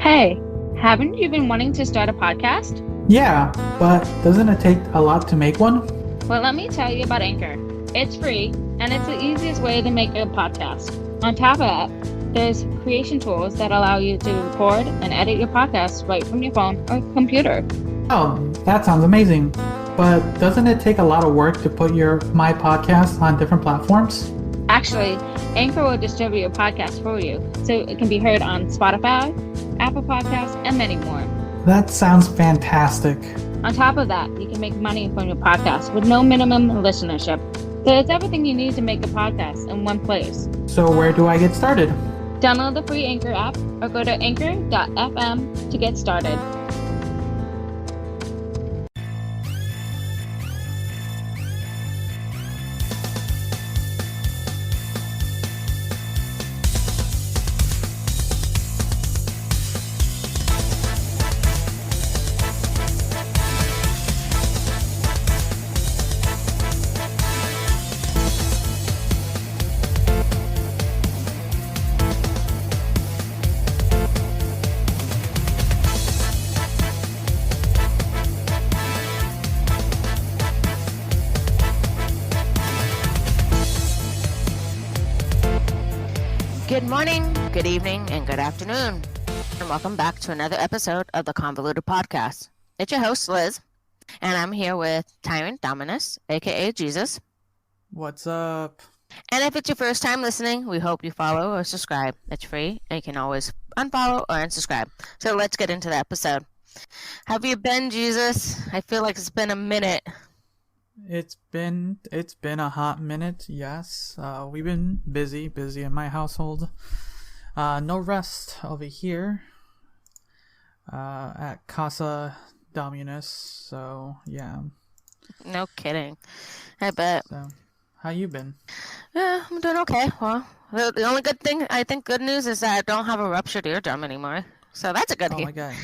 Hey, haven't you been wanting to start a podcast? Yeah, but doesn't it take a lot to make one? Well, let me tell you about Anchor. It's free, and it's the easiest way to make a podcast. On top of that, there's creation tools that allow you to record and edit your podcast right from your phone or computer. Oh, that sounds amazing. But doesn't it take a lot of work to put my podcast on different platforms? Actually, Anchor will distribute your podcast for you, so it can be heard on Spotify, Apple Podcasts, and many more. That sounds fantastic. On top of that, you can make money from your podcast with no minimum listenership. So it's everything you need to make a podcast in one place. So where do I get started? Download the free Anchor app or go to Anchor.fm to get started. Good morning, good evening, and good afternoon, and welcome back to another episode of the Convoluted Podcast. It's your host, Liz, and I'm here with Tyrant, Dominus, aka Jesus. What's up? And if it's your first time listening, we hope you follow or subscribe. It's free, and you can always unfollow or unsubscribe. So let's get into the episode. Have you been, Jesus? I feel like it's been a minute. It's been a hot minute, yes. We've been busy in my household. No rest over here at Casa Dominus, so yeah. No kidding. I bet. So, how you been? Yeah, I'm doing okay. Well, the only good thing, I think good news is that I don't have a ruptured eardrum anymore. So that's a good thing. Oh my god.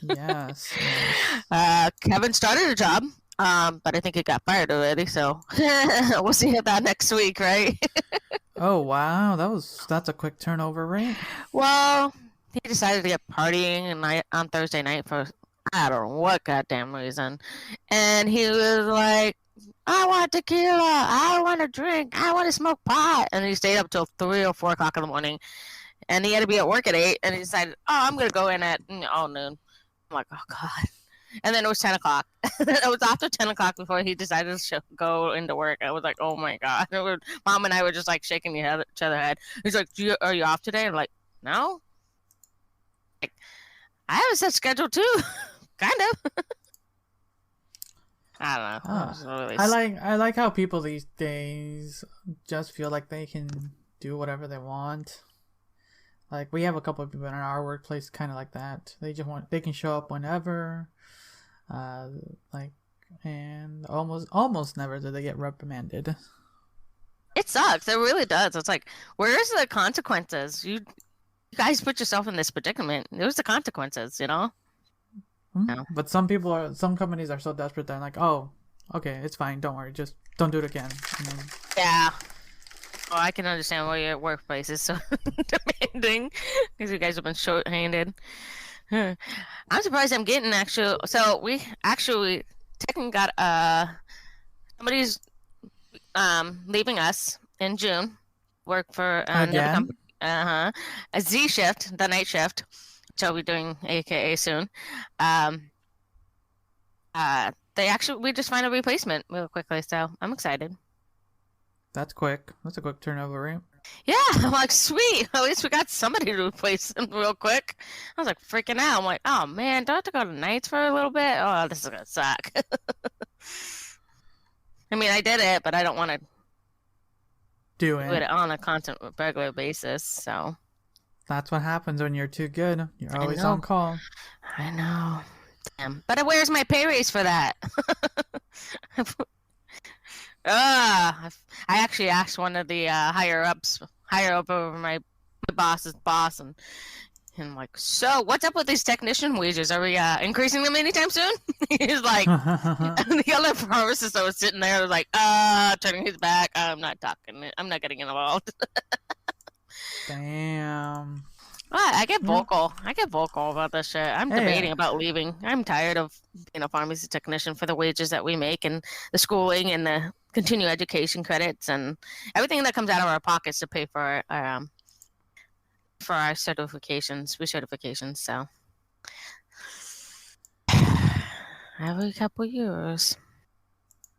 Yes. Kevin started a job. But I think he got fired already, so we'll see that next week, right? Oh wow, that's a quick turnover, right? Well, he decided to get partying on Thursday night for I don't know what goddamn reason, and he was like, "I want tequila, I want to drink, I want to smoke pot," and he stayed up till 3 or 4 o'clock in the morning, and he had to be at work at 8, and he decided, "Oh, I'm gonna go in at noon." I'm like, "Oh God." And then it was 10 o'clock. It was after 10 o'clock before he decided to go into work. I was like, oh, my God. Mom and I were just, like, shaking each other's head. He's like, are you off today? I'm like, no. Like, I have a set schedule, too. Kind of. I don't know. Really... I like how people these days just feel like they can do whatever they want. Like, we have a couple of people in our workplace kind of like that. They can show up whenever. And almost never do they get reprimanded. It sucks. It really does. It's like, where's the consequences? You guys put yourself in this predicament. There's the consequences, you know? Mm-hmm. No. But some companies are so desperate they're like, oh, okay, it's fine. Don't worry. Just don't do it again. Yeah. Well, I can understand why your workplace is so demanding because you guys have been short-handed. I'm surprised I'm getting actual. So we actually technically got somebody's leaving us in June. Work for another company. A Z shift, the night shift, which I'll be doing AKA soon. We just find a replacement real quickly, so I'm excited. That's quick. That's a quick turnover, right? Yeah, I'm like, sweet. At least we got somebody to replace him real quick. I was like freaking out. I'm like, oh man, do I have to go to nights for a little bit? Oh, this is gonna suck. I mean, I did it, but I don't want to do it on a constant, regular basis. So that's what happens when you're too good. You're always on call. I know. Damn. But where's my pay raise for that? I actually asked one of the higher up over my boss's boss, and I'm like, so what's up with these technician wages? Are we increasing them anytime soon? He's like, and the other pharmacist that was sitting there was like, turning his back. I'm not talking. I'm not getting involved. Damn. I get vocal. I get vocal about this shit. I'm debating about leaving. I'm tired of being a pharmacy technician for the wages that we make and the schooling and the continuing education credits and everything that comes out of our pockets to pay for our certifications. So every couple years.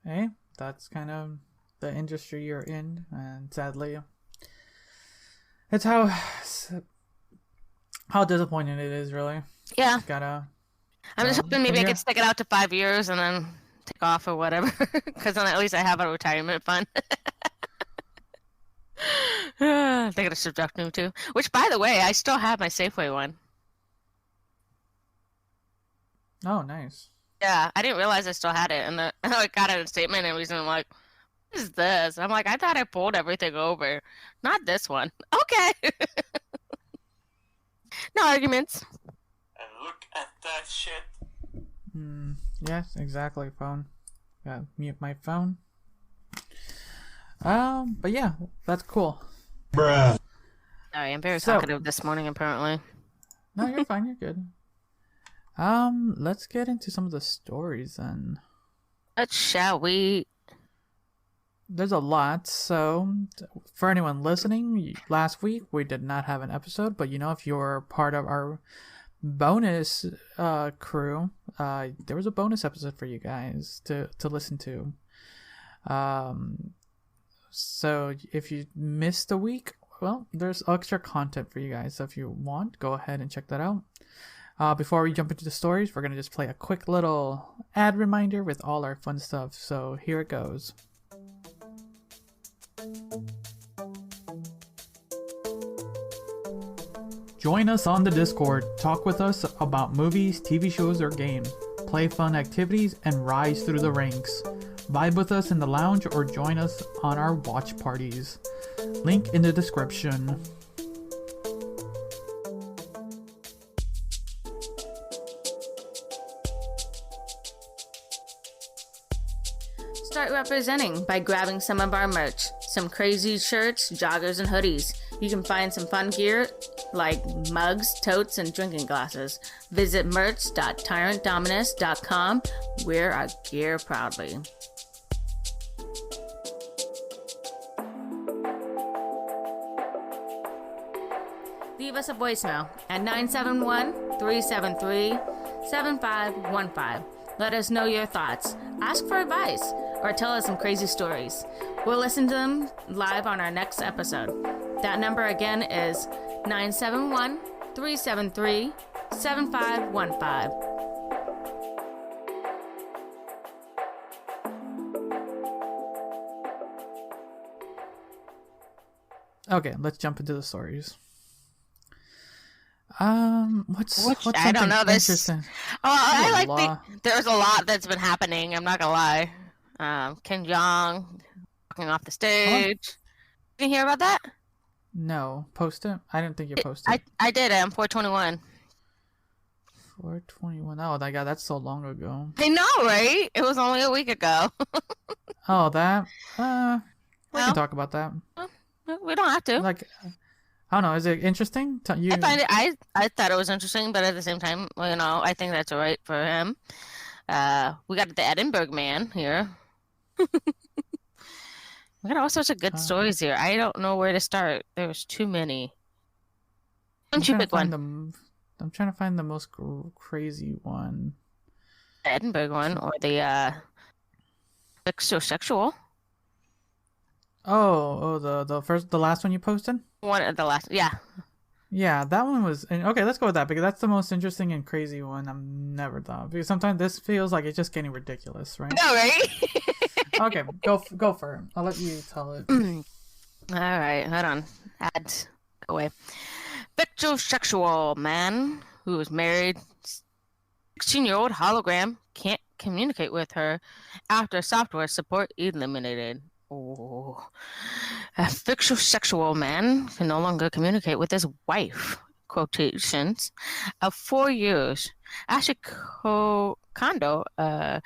Hey, that's kind of the industry you're in, and sadly, it's how disappointing it is, really. Yeah. I'm just hoping maybe I could stick it out to 5 years and then take off or whatever, because then at least I have a retirement fund. They're gonna subject me too. Which, by the way, I still have my Safeway one. Oh, nice. Yeah, I didn't realize I still had it, and I got it in a statement, and I'm like, "What is this?" I'm like, "I thought I pulled everything over, not this one." Okay. No arguments. And look at that shit. Yes, exactly. Phone. Gotta mute my phone. But yeah, that's cool. Bruh. Sorry, I'm very talkative this morning, apparently. No, you're fine. You're good. Let's get into some of the stories then. Shall we? There's a lot. So, for anyone listening, last week we did not have an episode, but if you're part of our bonus crew, there was a bonus episode for you guys to listen to. So if you missed a week, well, there's extra content for you guys. So if you want, go ahead and check that out. Before we jump into the stories, we're going to just play a quick little ad reminder with all our fun stuff. So here it goes. Join us on the Discord. Talk with us about movies, TV shows, or games. Play fun activities and rise through the ranks. Vibe with us in the lounge or join us on our watch parties. Link in the description. Start representing by grabbing some of our merch. Some crazy shirts, joggers, and hoodies. You can find some fun gear like mugs, totes, and drinking glasses. Visit merch.tyrant.dominus.com. Wear our gear proudly. Leave us a voicemail at 971-373-7515. Let us know your thoughts. Ask for advice or tell us some crazy stories. We'll listen to them live on our next episode. That number again is 971-373-7515. Okay, let's jump into the stories. What's I don't know this. Interesting? Oh, there's a lot that's been happening. I'm not gonna lie. Kim Jong walking off the stage. Did you hear about that? No, post it. I didn't think you posted. I did it. I'm 421. 421. Oh my god, that's so long ago. I know, right? It was only a week ago. Oh, that. We can talk about that. We don't have to. Like, I don't know. Is it interesting? I find it. I thought it was interesting, but at the same time, I think that's all right for him. We got the Edinburgh man here. We got all sorts of good stories here. I don't know where to start. There's too many. Don't you pick one? I'm trying to find the most crazy one. The Edinburgh one or the sexual. Oh, the last one you posted? One of the last, yeah. Yeah, that one was okay. Let's go with that because that's the most interesting and crazy one I've never thought. Because sometimes this feels like it's just getting ridiculous, right? No, right? Okay, go for it. I'll let you tell it. All right, hold on. Ads away. Bisexual man who is married, 16-year-old hologram can't communicate with her after software support eliminated. Oh. A bisexual man can no longer communicate with his wife, quotations, of 4 years. Ashiko Kondo, a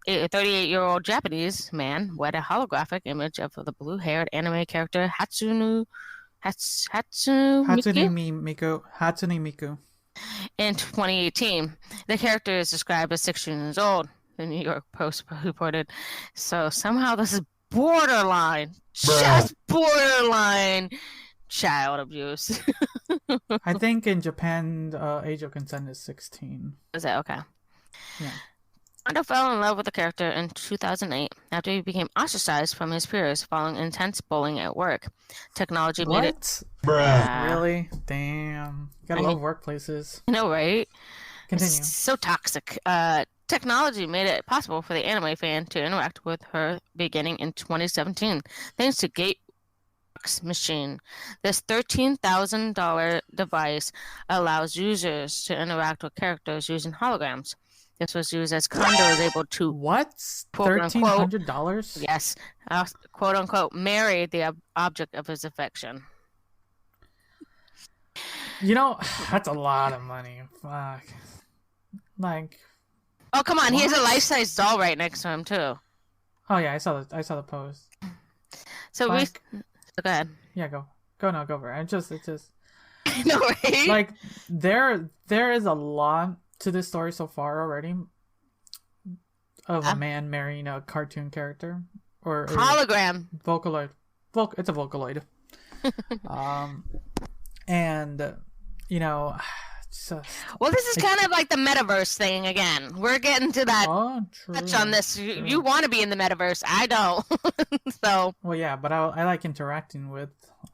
38-year-old Japanese man, wed a holographic image of the blue-haired anime character Hatsune Hatsune Miku. In 2018, the character is described as 16 years old. The New York Post reported. So somehow this is borderline, just borderline child abuse. I think in Japan, age of consent is 16. Is that okay? Yeah. Rondo fell in love with the character in 2008 after he became ostracized from his peers following intense bullying at work. Technology made it. Really? Damn. Gotta love workplaces. I know, right? Continue. It's so toxic. Technology made it possible for the anime fan to interact with her beginning in 2017, thanks to Gateworks Machine. This $13,000 device allows users to interact with characters using holograms. This was used as Kondo was able to what? $1,300? Yes, quote unquote, marry the object of his affection. You know, that's a lot of money. Fuck. Like. Oh come on, he has a life-size doll right next to him too. Oh yeah, I saw the post. So like, go ahead. Yeah, go for it. It's just. No, right? Like there is a lot to this story so far already of a man marrying a cartoon character or hologram Vocaloid. It's a Vocaloid. And you know, well, this is kind of like the metaverse thing again. We're getting to that touch on this. You want to be in the metaverse. I don't. So. Well, yeah, but I like interacting with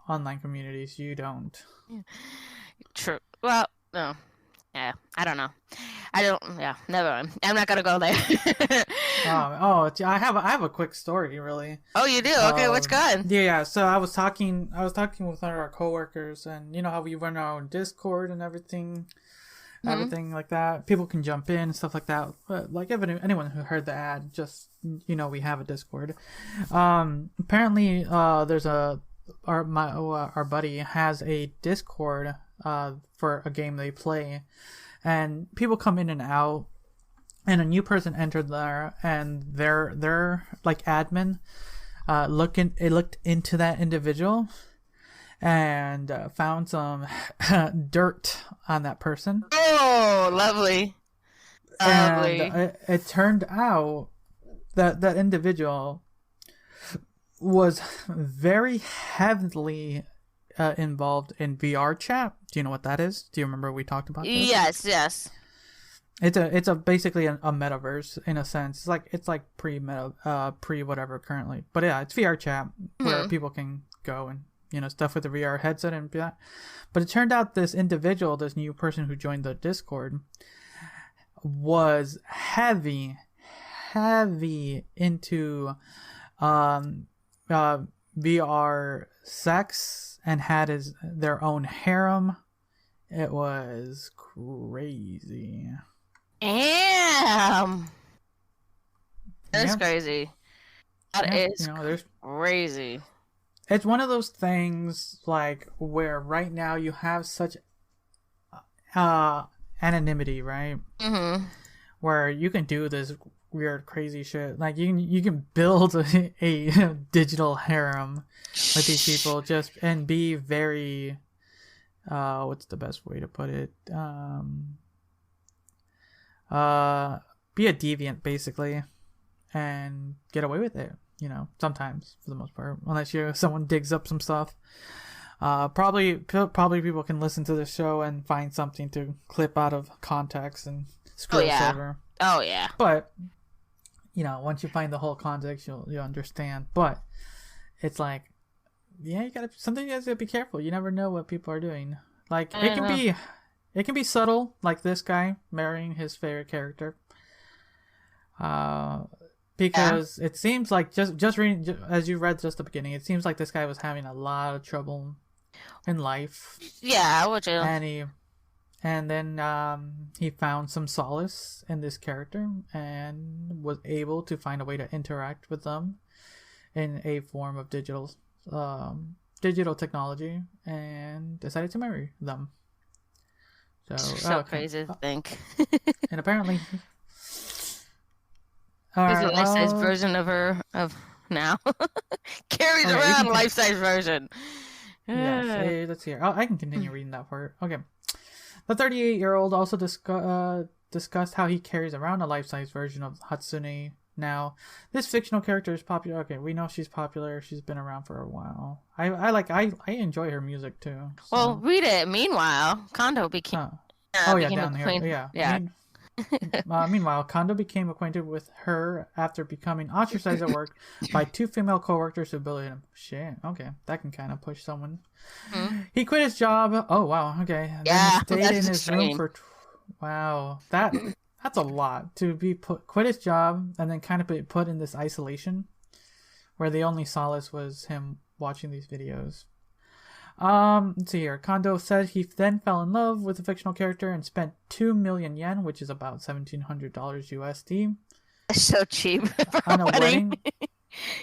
online communities. You don't. True. Well, no. Yeah, I don't know. Yeah, never mind. I'm not gonna go there. I have a quick story, really. Oh, you do? Okay, what's good? Yeah. So I was talking with one of our coworkers, and you know how we run our own Discord and everything like that. People can jump in and stuff like that. But like, if anyone who heard the ad, just we have a Discord. Apparently, there's our buddy has a Discord for a game they play, and people come in and out, and a new person entered there, and their like admin looked into that individual and found some dirt on that person. Oh, lovely. And it turned out that individual was very heavily involved in VR chat. Do you know what that is? Do you remember we talked about this? Yes. It's basically a metaverse in a sense. It's like pre whatever currently. But yeah, it's VR chat where people can go and stuff with the VR headset and that. But it turned out this individual, this new person who joined the Discord, was heavy into VR sex and had their own harem. It was crazy. Damn. That's crazy. That is crazy. It's one of those things like where right now you have such anonymity, right? Mm-hmm. Where you can do this weird, crazy shit. Like you can build a digital harem with these people and be very what's the best way to put it? Be a deviant basically, and get away with it. Sometimes for the most part, unless someone digs up some stuff. Probably people can listen to the show and find something to clip out of context and screw us over. Oh yeah. But once you find the whole context, you'll understand. But it's like, yeah, you gotta be careful. You never know what people are doing. Like it can be subtle, like this guy marrying his favorite character. Because it seems like just reading, as you read just the beginning, it seems like this guy was having a lot of trouble in life. Yeah, would you? And then he found some solace in this character and was able to find a way to interact with them in a form of digital technology, and decided to marry them. So crazy to think. And apparently, there's a life-size version of her now. Carries around a life-size version. Yes. Hey, let's see here. I can continue reading that part. Okay. The 38-year-old also discussed how he carries around a life-size version of Hatsune. Now, this fictional character is popular. Okay, we know she's popular. She's been around for a while. I enjoy her music too. So. Well, read it. Meanwhile, Kondo became. Became down here. Yeah. Meanwhile, Kondo became acquainted with her after becoming ostracized at work by 2 female coworkers who bullied him. Shit. Okay, that can kind of push someone. Mm-hmm. He quit his job. Oh wow. Okay. Yeah. Then he stayed in his room for. Wow. That's a lot to be quit his job and then kind of be put in this isolation, where the only solace was him watching these videos. Let's see here. Kondo said he then fell in love with the fictional character and spent 2 million yen, which is about $1,700 USD. That's so cheap. On a wedding.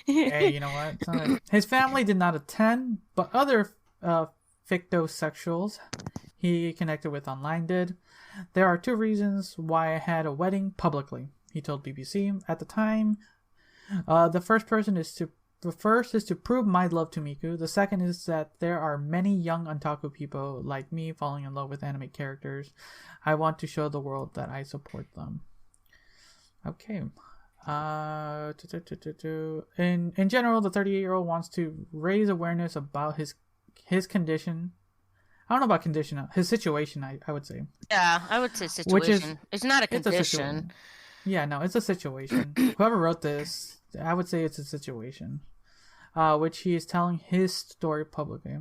Hey, you know what? His family did not attend, but other fictosexuals he connected with online did. There are 2 reasons why I had a wedding publicly, he told BBC. At the time, the first is to prove my love to Miku. The second is that there are many young otaku people like me falling in love with anime characters. I want to show the world that I support them. Okay. In general, the 38-year-old wants to raise awareness about his condition. I don't know about condition. His situation, I would say. Yeah, I would say situation. It's not a condition. Yeah, no, it's a situation. Whoever wrote this, I would say it's a situation. Which he is telling his story publicly.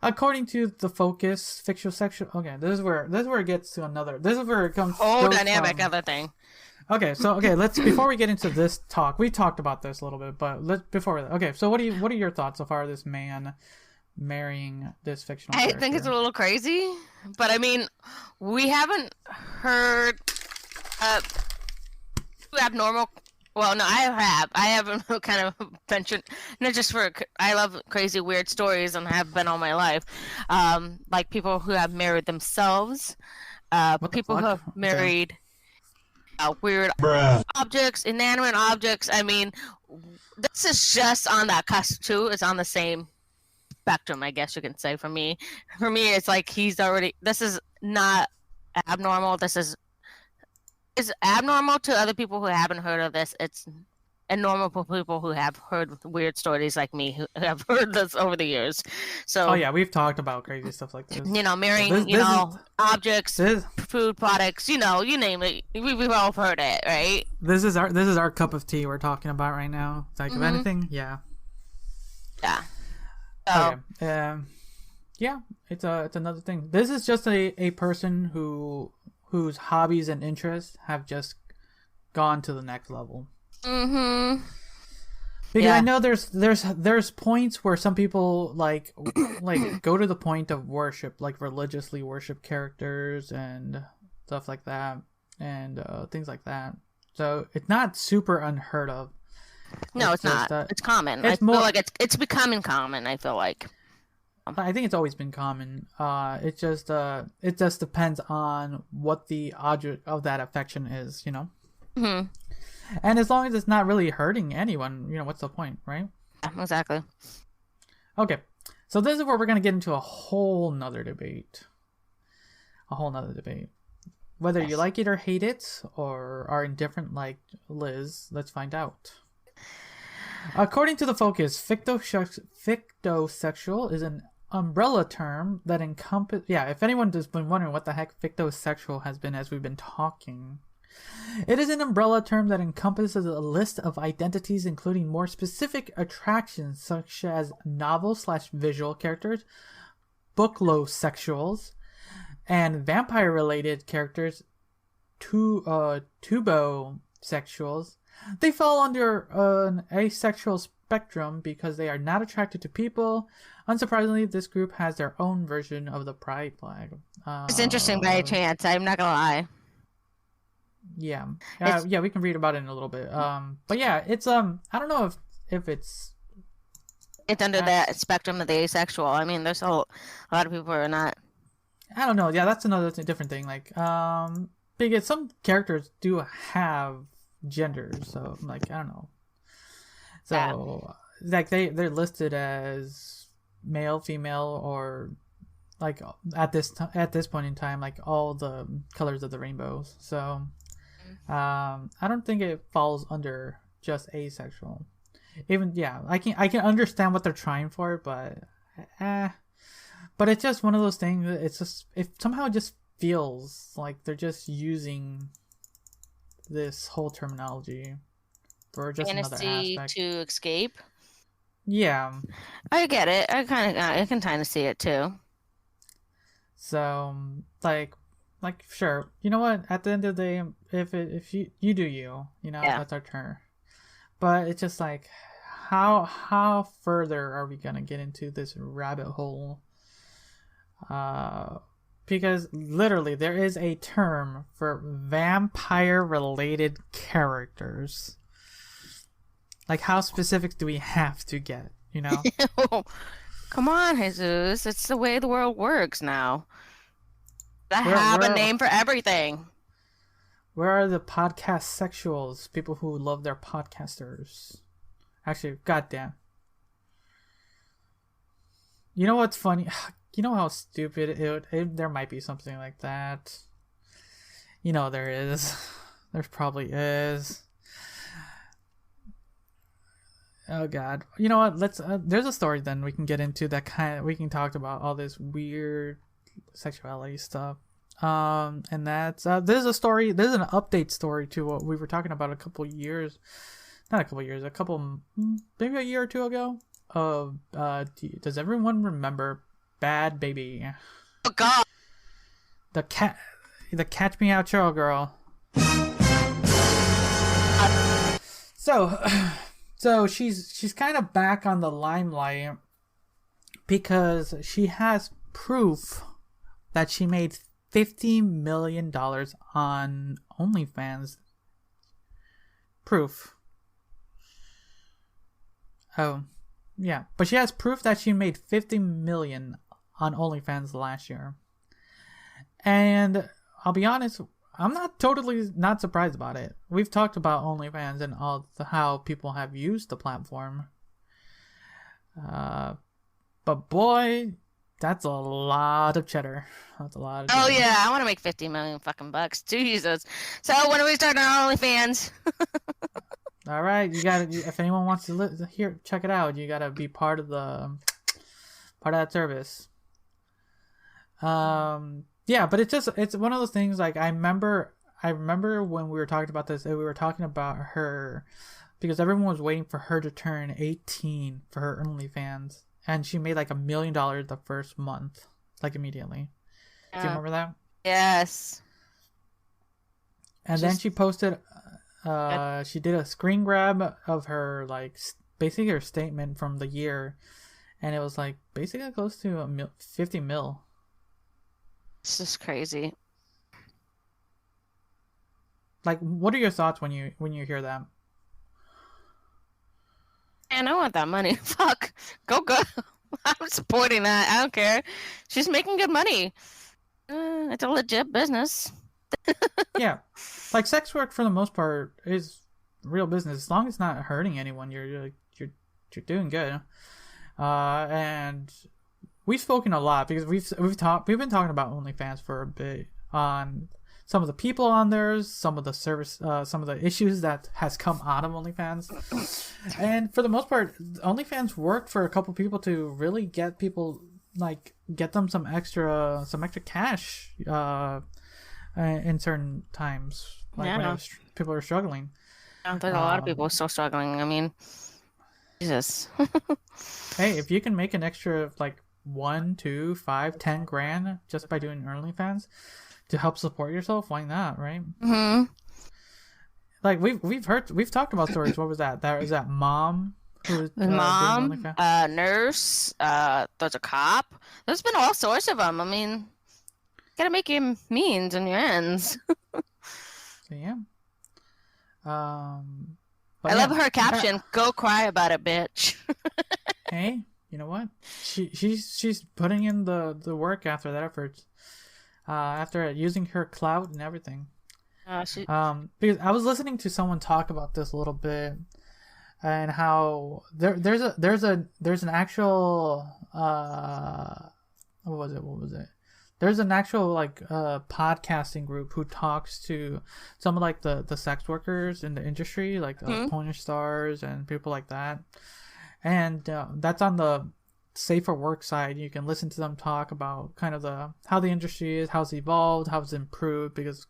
According to the Focus, fictional section. Okay, this is where it gets to another. This is where it comes. Whole dynamic other thing. Okay, so let's before we get into this talk, we talked about this a little bit, but before that. Okay, so what are your thoughts so far? This man marrying this fictional character? I think it's a little crazy, but I mean, we haven't heard abnormal. Well, no, I haven't kind of ventured, not just for, I love crazy, weird stories and have been all my life. Like people who have married themselves, people who have married weird objects, inanimate objects. I mean, this is just on that cusp too. It's on the same spectrum, I guess you can say. For me, it's like this is not abnormal. This is abnormal to other people who haven't heard of this. It's normal for people who have heard weird stories like me, who have heard this over the years. So, oh yeah, we've talked about crazy stuff like this. Marrying, objects, food products, you name it. We've all heard it, right? This is our cup of tea we're talking about right now. Like, if anything, yeah. Yeah. So, yeah, it's another thing. This is just a person whose hobbies and interests have just gone to the next level. Mm-hmm. Because I know there's points where some people like go to the point of worship, like religiously worship characters and stuff like that, and things like that. So it's not super unheard of. No, it's not. It's common. I feel like it's becoming common. I feel like. I think it's always been common. It just depends on what the object of that affection is, Mm-hmm. And as long as it's not really hurting anyone, what's the point, right? Yeah, exactly. Okay, so this is where we're gonna get into a whole nother debate. Whether you like it or hate it, or are indifferent like Liz, let's find out. According to the Focus, fictosexual is an umbrella term that encompasses... Yeah, if anyone has been wondering what the heck fictosexual has been as we've been talking, it is an umbrella term that encompasses a list of identities including more specific attractions such as novel/visual characters, booklosexuals, and vampire-related characters, tubosexuals. They fall under an asexual spectrum because they are not attracted to people. Unsurprisingly, this group has their own version of the pride flag. It's interesting by chance. I'm not gonna lie. Yeah, yeah, we can read about it in a little bit. But yeah, it's I don't know if it's under that spectrum of the asexual. I mean, there's a lot of people who are not. I don't know. Yeah, that's another different thing. Like, because some characters do have genders, so like I don't know. So like they're listed as male, female, or like at this point in time, like all the colors of the rainbows. So I don't think it falls under just asexual. Even I can understand what they're trying for, but it's just one of those things. It's just somehow it just feels like they're just using this whole terminology for just another aspect to escape. Yeah, I get it. I can kind of see it too. So like sure, you know what? At the end of the day, if you do you, that's our turn. But it's just like, how further are we gonna get into this rabbit hole? Because literally there is a term for vampire-related characters. Like, how specific do we have to get? Come on, Jesus! It's the way the world works now. I have a name for everything. Where are the podcast sexuals? People who love their podcasters. Actually, goddamn. You know what's funny? You know how stupid there might be something like that. There is. There probably is. Oh God. You know what? Let's. There's a story then we can get into that we can talk about all this weird sexuality stuff. And that's there's an update story to what we were talking about maybe a year or two ago. Does everyone remember Bad Baby? Oh God! The Catch Me Out Show girl. So she's kind of back on the limelight because she has proof that she made $50 million on OnlyFans. Proof. Oh, yeah. But she has proof that she made $50 million on OnlyFans last year. And I'll be honest, I'm not surprised about it. We've talked about OnlyFans and how people have used the platform. But boy, that's a lot of cheddar. That's a lot of cheddar. Oh yeah, I want to make 50 million fucking bucks. Jesus. So when are we starting our OnlyFans? All right, you got to. If anyone wants to check it out. You got to be part of that service. Yeah, but it's one of those things. Like I remember when we were talking about this, we were talking about her because everyone was waiting for her to turn 18 for her OnlyFans, and she made like $1 million the first month, like immediately. Do you remember that? Yes. And then she posted. She did a screen grab of her basically her statement from the year, and it was like basically close to 50 mil. This is crazy. Like, what are your thoughts when you hear that? Man, I want that money. Fuck. Go. I'm supporting that. I don't care. She's making good money. It's a legit business. Yeah. Like, sex work for the most part is real business. As long as it's not hurting anyone, you're doing good. And we've spoken a lot because we've been talking about OnlyFans for a bit on some of the people on there, some of the service, some of the issues that has come out of OnlyFans, and for the most part, OnlyFans worked for a couple people to really get people get them some extra cash in certain times, when people are struggling. There's a lot of people still struggling. I mean, Jesus. Hey, if you can make an extra $1, $2, $5, $10,000 just by doing OnlyFans to help support yourself, why not, right? Mm-hmm. Like we've talked about stories. What was that? That was that mom who was mom, nurse. There's a cop. There's been all sorts of them. I mean, gotta make your means and your ends. So, yeah. I love her caption. Go cry about it, bitch. Hey, you know what? She's putting in the work after that effort. After using her clout and everything. Because I was listening to someone talk about this a little bit, and how there's an actual what was it? There's an actual like podcasting group who talks to some of like the sex workers in the industry, like porn stars and people like that. And that's on the safer work side. You can listen to them talk about kind of how the industry is, how it's evolved, how it's improved. Because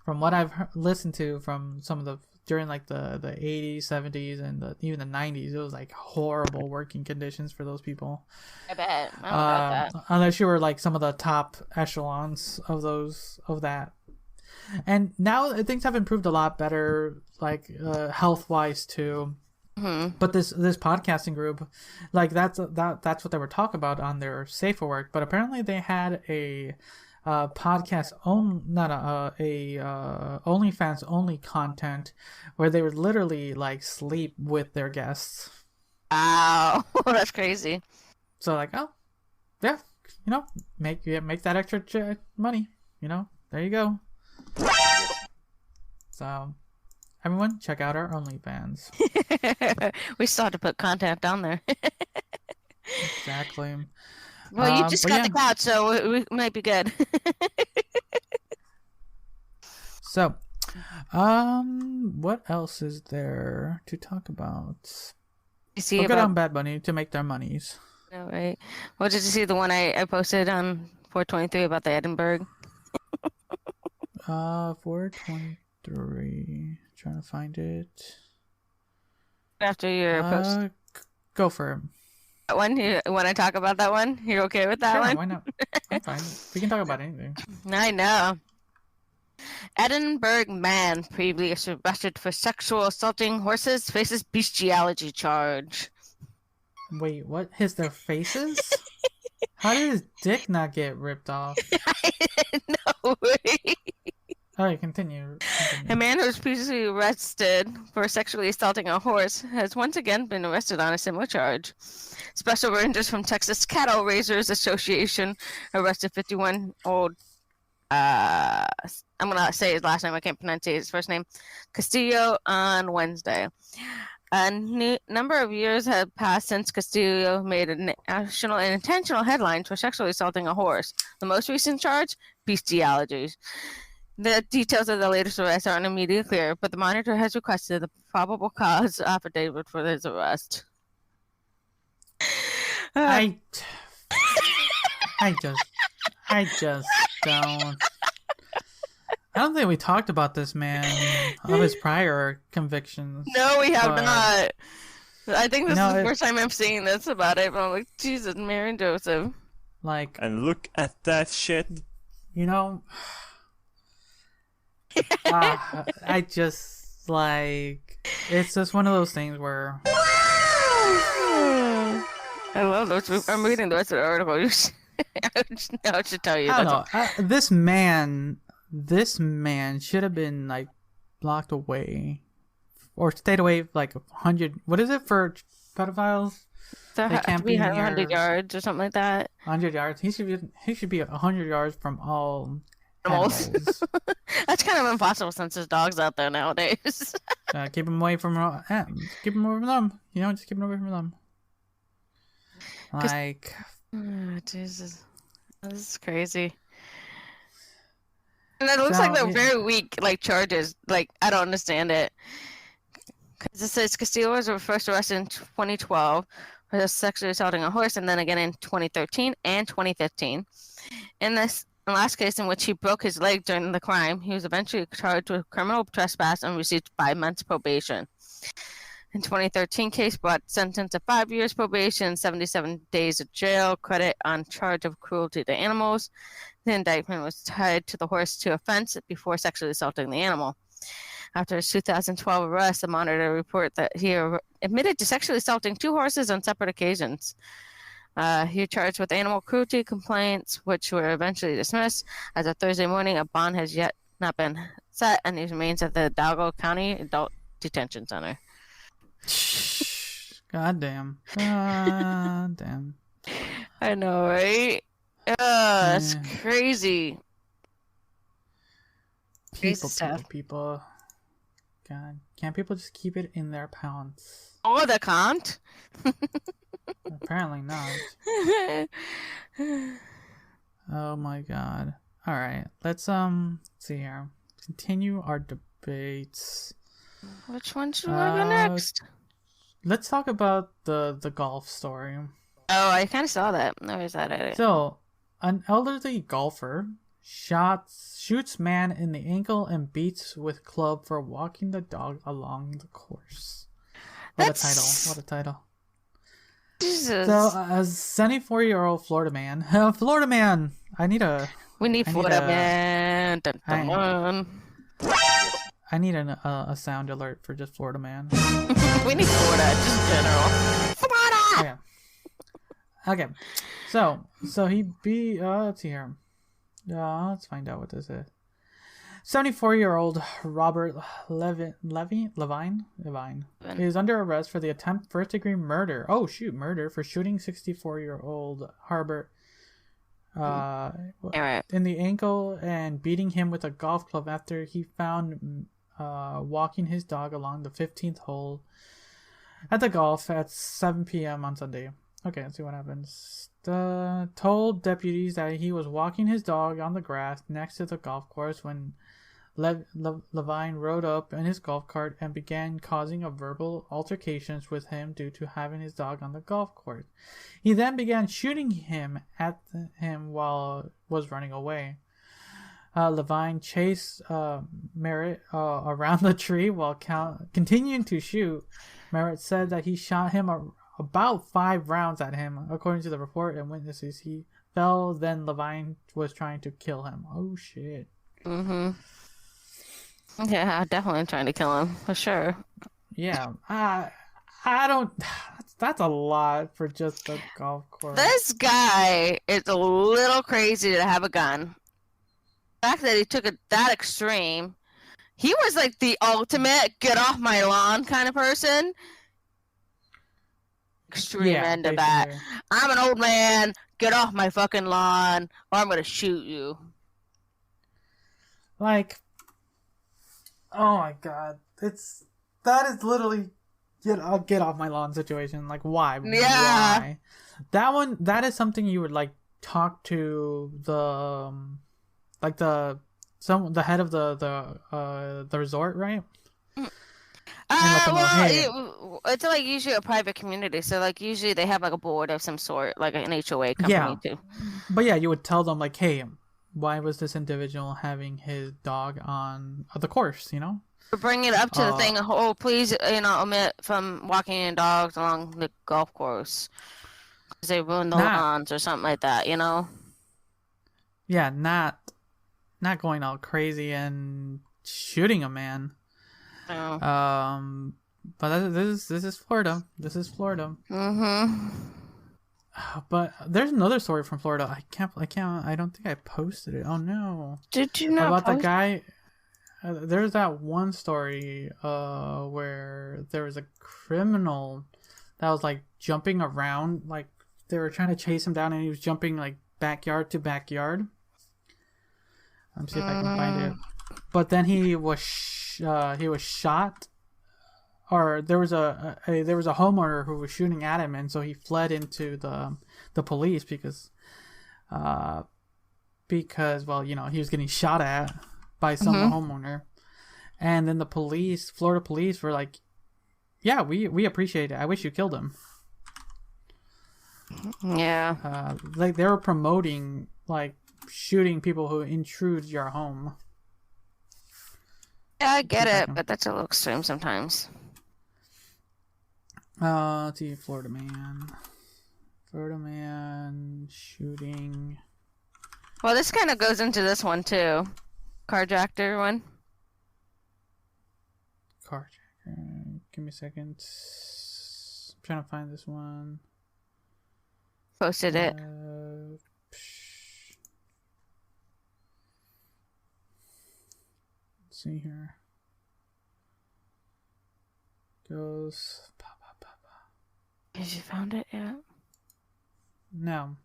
from what I've listened to from some of the during like the 80s, 70s, and even the 90s, it was like horrible working conditions for those people. I bet. I don't know about that. Unless you were like some of the top echelons of that. And now things have improved a lot better, like health wise too. Mm-hmm. But this podcasting group, like that's what they were talking about on their safer work. But apparently they had a podcast OnlyFans only content where they would literally like sleep with their guests. Wow, that's crazy. So like, oh yeah, make that extra money. There you go. So everyone, check out our OnlyFans. We still have to put content down there. Exactly. Well, you just got the couch, so we might be good. So, what else is there to talk about? You see good on Bad Bunny to make their monies. No, right. Well, did you see the one I posted on 423 about the Edinburgh? 423. Trying to find it. After your post. Go for it. That one? You want to talk about that one? You're okay with that one? Why not? I'm fine. We can talk about anything. I know. Edinburgh man previously arrested for sexual assaulting horses faces bestiality charge. Wait, what? Their faces? How did his dick not get ripped off? No way. Alright, continue. A man who was previously arrested for sexually assaulting a horse has once again been arrested on a similar charge. Special Rangers from Texas Cattle Raisers Association arrested 51-year-old, I'm going to say his last name, I can't pronounce his first name, Castillo on Wednesday. A number of years have passed since Castillo made a national and intentional headlines for sexually assaulting a horse. The most recent charge, bestiality. The details of the latest arrest aren't immediately clear, but the monitor has requested the probable cause affidavit for his arrest. I just don't. I don't think we talked about this man of his prior convictions. No, we have not. I think this is the first time I'm seeing this about it, but I'm like, Jesus, Mary and Joseph. Like, and look at that shit. I just like, it's just one of those things where I love those. I'm reading the rest of the article. I should tell you. I don't know. This man should have been like blocked away or stayed away like 100. What is it for pedophiles? So it can't be 100 yards or something like that. 100 yards. He should be 100 yards from all animals. That's kind of impossible since there's dogs out there nowadays. Keep them away from them. Just keep them away from them. Like, oh, Jesus, this is crazy. And it looks like they're very weak, like charges. Like, I don't understand it. Because it says Castillo was first arrested in 2012 for sexually assaulting a horse, and then again in 2013 and 2015. In this last case, in which he broke his leg during the crime, he was eventually charged with criminal trespass and received 5 months probation. In 2013 case brought sentence of 5 years probation, 77 days of jail, credit on charge of cruelty to animals. The indictment was tied to the horse to offense before sexually assaulting the animal. After his 2012 arrest, the Monitor reported that he admitted to sexually assaulting 2 horses on separate occasions. He was charged with animal cruelty complaints, which were eventually dismissed. As of Thursday morning, a bond has yet not been set, and he remains at the Hidalgo County Adult Detention Center. God damn. I know, right? That's crazy. People. God, can't people just keep it in their pants? Oh, they can't. Apparently not. Oh my god. All right. Let's see here. Continue our debates. Which one should we go next? Let's talk about the golf story. Oh, I kind of saw that. There's that edit. So, an elderly golfer shoots man in the ankle and beats with club for walking the dog along the course. What a title. Jesus. So, a 74-year-old Florida man. Florida man! We need Florida man. Dun, dun, dun. I need a sound alert for just Florida man. We need Florida, just in general. Florida! Okay. So he beat, let's see here. Let's find out what this is. 74-year-old Robert Levine is under arrest for the attempt first-degree murder. Oh, shoot, murder for shooting 64-year-old Harbert in the ankle and beating him with a golf club after he found walking his dog along the 15th hole at the golf at 7 p.m. on Sunday. Okay, let's see what happens. Told deputies that he was walking his dog on the grass next to the golf course when Levine rode up in his golf cart and began causing verbal altercations with him due to having his dog on the golf course. He then began shooting him while was running away. Levine chased Merritt around the tree while continuing to shoot. Merritt said that he shot him about 5 rounds at him. According to the report and witnesses, he fell, then Levine was trying to kill him. Oh, shit. Mm-hmm. Yeah, definitely trying to kill him, for sure. Yeah. I don't... That's a lot for just a golf course. This guy is a little crazy to have a gun. The fact that he took it that extreme, he was like the ultimate get off my lawn kind of person. Extreme end of that. I'm an old man, get off my fucking lawn or I'm gonna shoot you. Like, oh my god, that is literally get off my lawn situation. Like, why? Yeah. Why? That is something you would like talk to the head of the resort, right? It's like usually a private community, so like usually they have like a board of some sort, like an HOA company too. But yeah, you would tell them like, hey, why was this individual having his dog on the course, you know? Bring it up to the thing, oh, please, omit from walking in dogs along the golf course. Because they ruin the lawns or something like that, you know? Yeah, not going all crazy and shooting a man. No. But this is Florida. This is Florida. Mm-hmm. But there's another story from Florida. I don't think I posted it. Oh no. Did you not about the guy? There's that one story where there was a criminal that was like jumping around, like they were trying to chase him down, and he was jumping like backyard to backyard. Let me see if I can find it. But then he was shot, or there was a homeowner who was shooting at him, and so he fled into the police because well, he was getting shot at by some homeowner. And then the Florida police were like, yeah, we appreciate it. I wish you killed him. Yeah. Like they were promoting like shooting people who intrude your home. Yeah, I get it, but that's a little extreme sometimes. Let's see, Florida man shooting. Well, this kind of goes into this one too. Carjacker one. Carjacker. Give me a second. I'm trying to find this one. Posted it. Let's see here. Goes. Have you found it yet? No,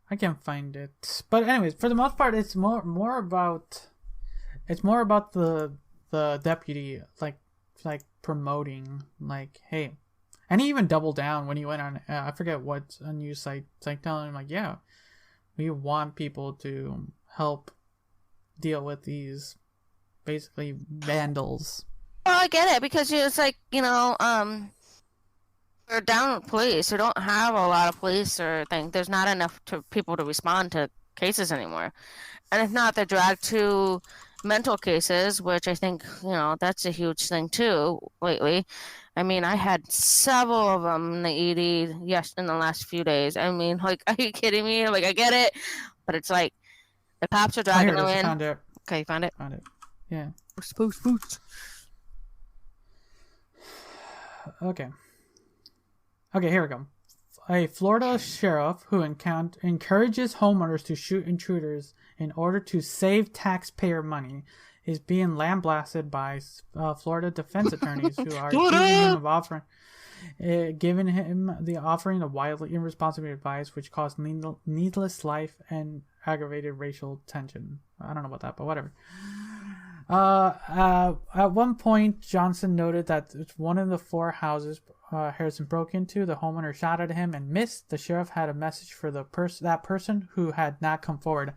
I can't find it. But anyways, for the most part, it's more about the deputy like promoting like, hey, And he even doubled down when he went on, I forget what a news site, telling him, like, yeah, we want people to help deal with these basically vandals. Well, I get it, because it's like, we're down with police. We don't have a lot of police or things. There's not enough people to respond to cases anymore. And if not, they're dragged to mental cases, which I think, that's a huge thing too lately. I mean, I had several of them in the ED, in the last few days. I mean, like, are you kidding me? Like, I get it, but it's like the cops are dragging them in. Found it. Okay, you found it? Found it. Yeah. Boost. Okay, here we go. A Florida sheriff who encourages homeowners to shoot intruders in order to save taxpayer money is being lambasted by Florida defense attorneys who are giving him the offering of wildly irresponsible advice, which caused needless life and aggravated racial tension. I don't know about that, but whatever. At one point, Johnson noted that one of the 4 houses Harrison broke into, the homeowner shot at him and missed. The sheriff had a message for that person who had not come forward.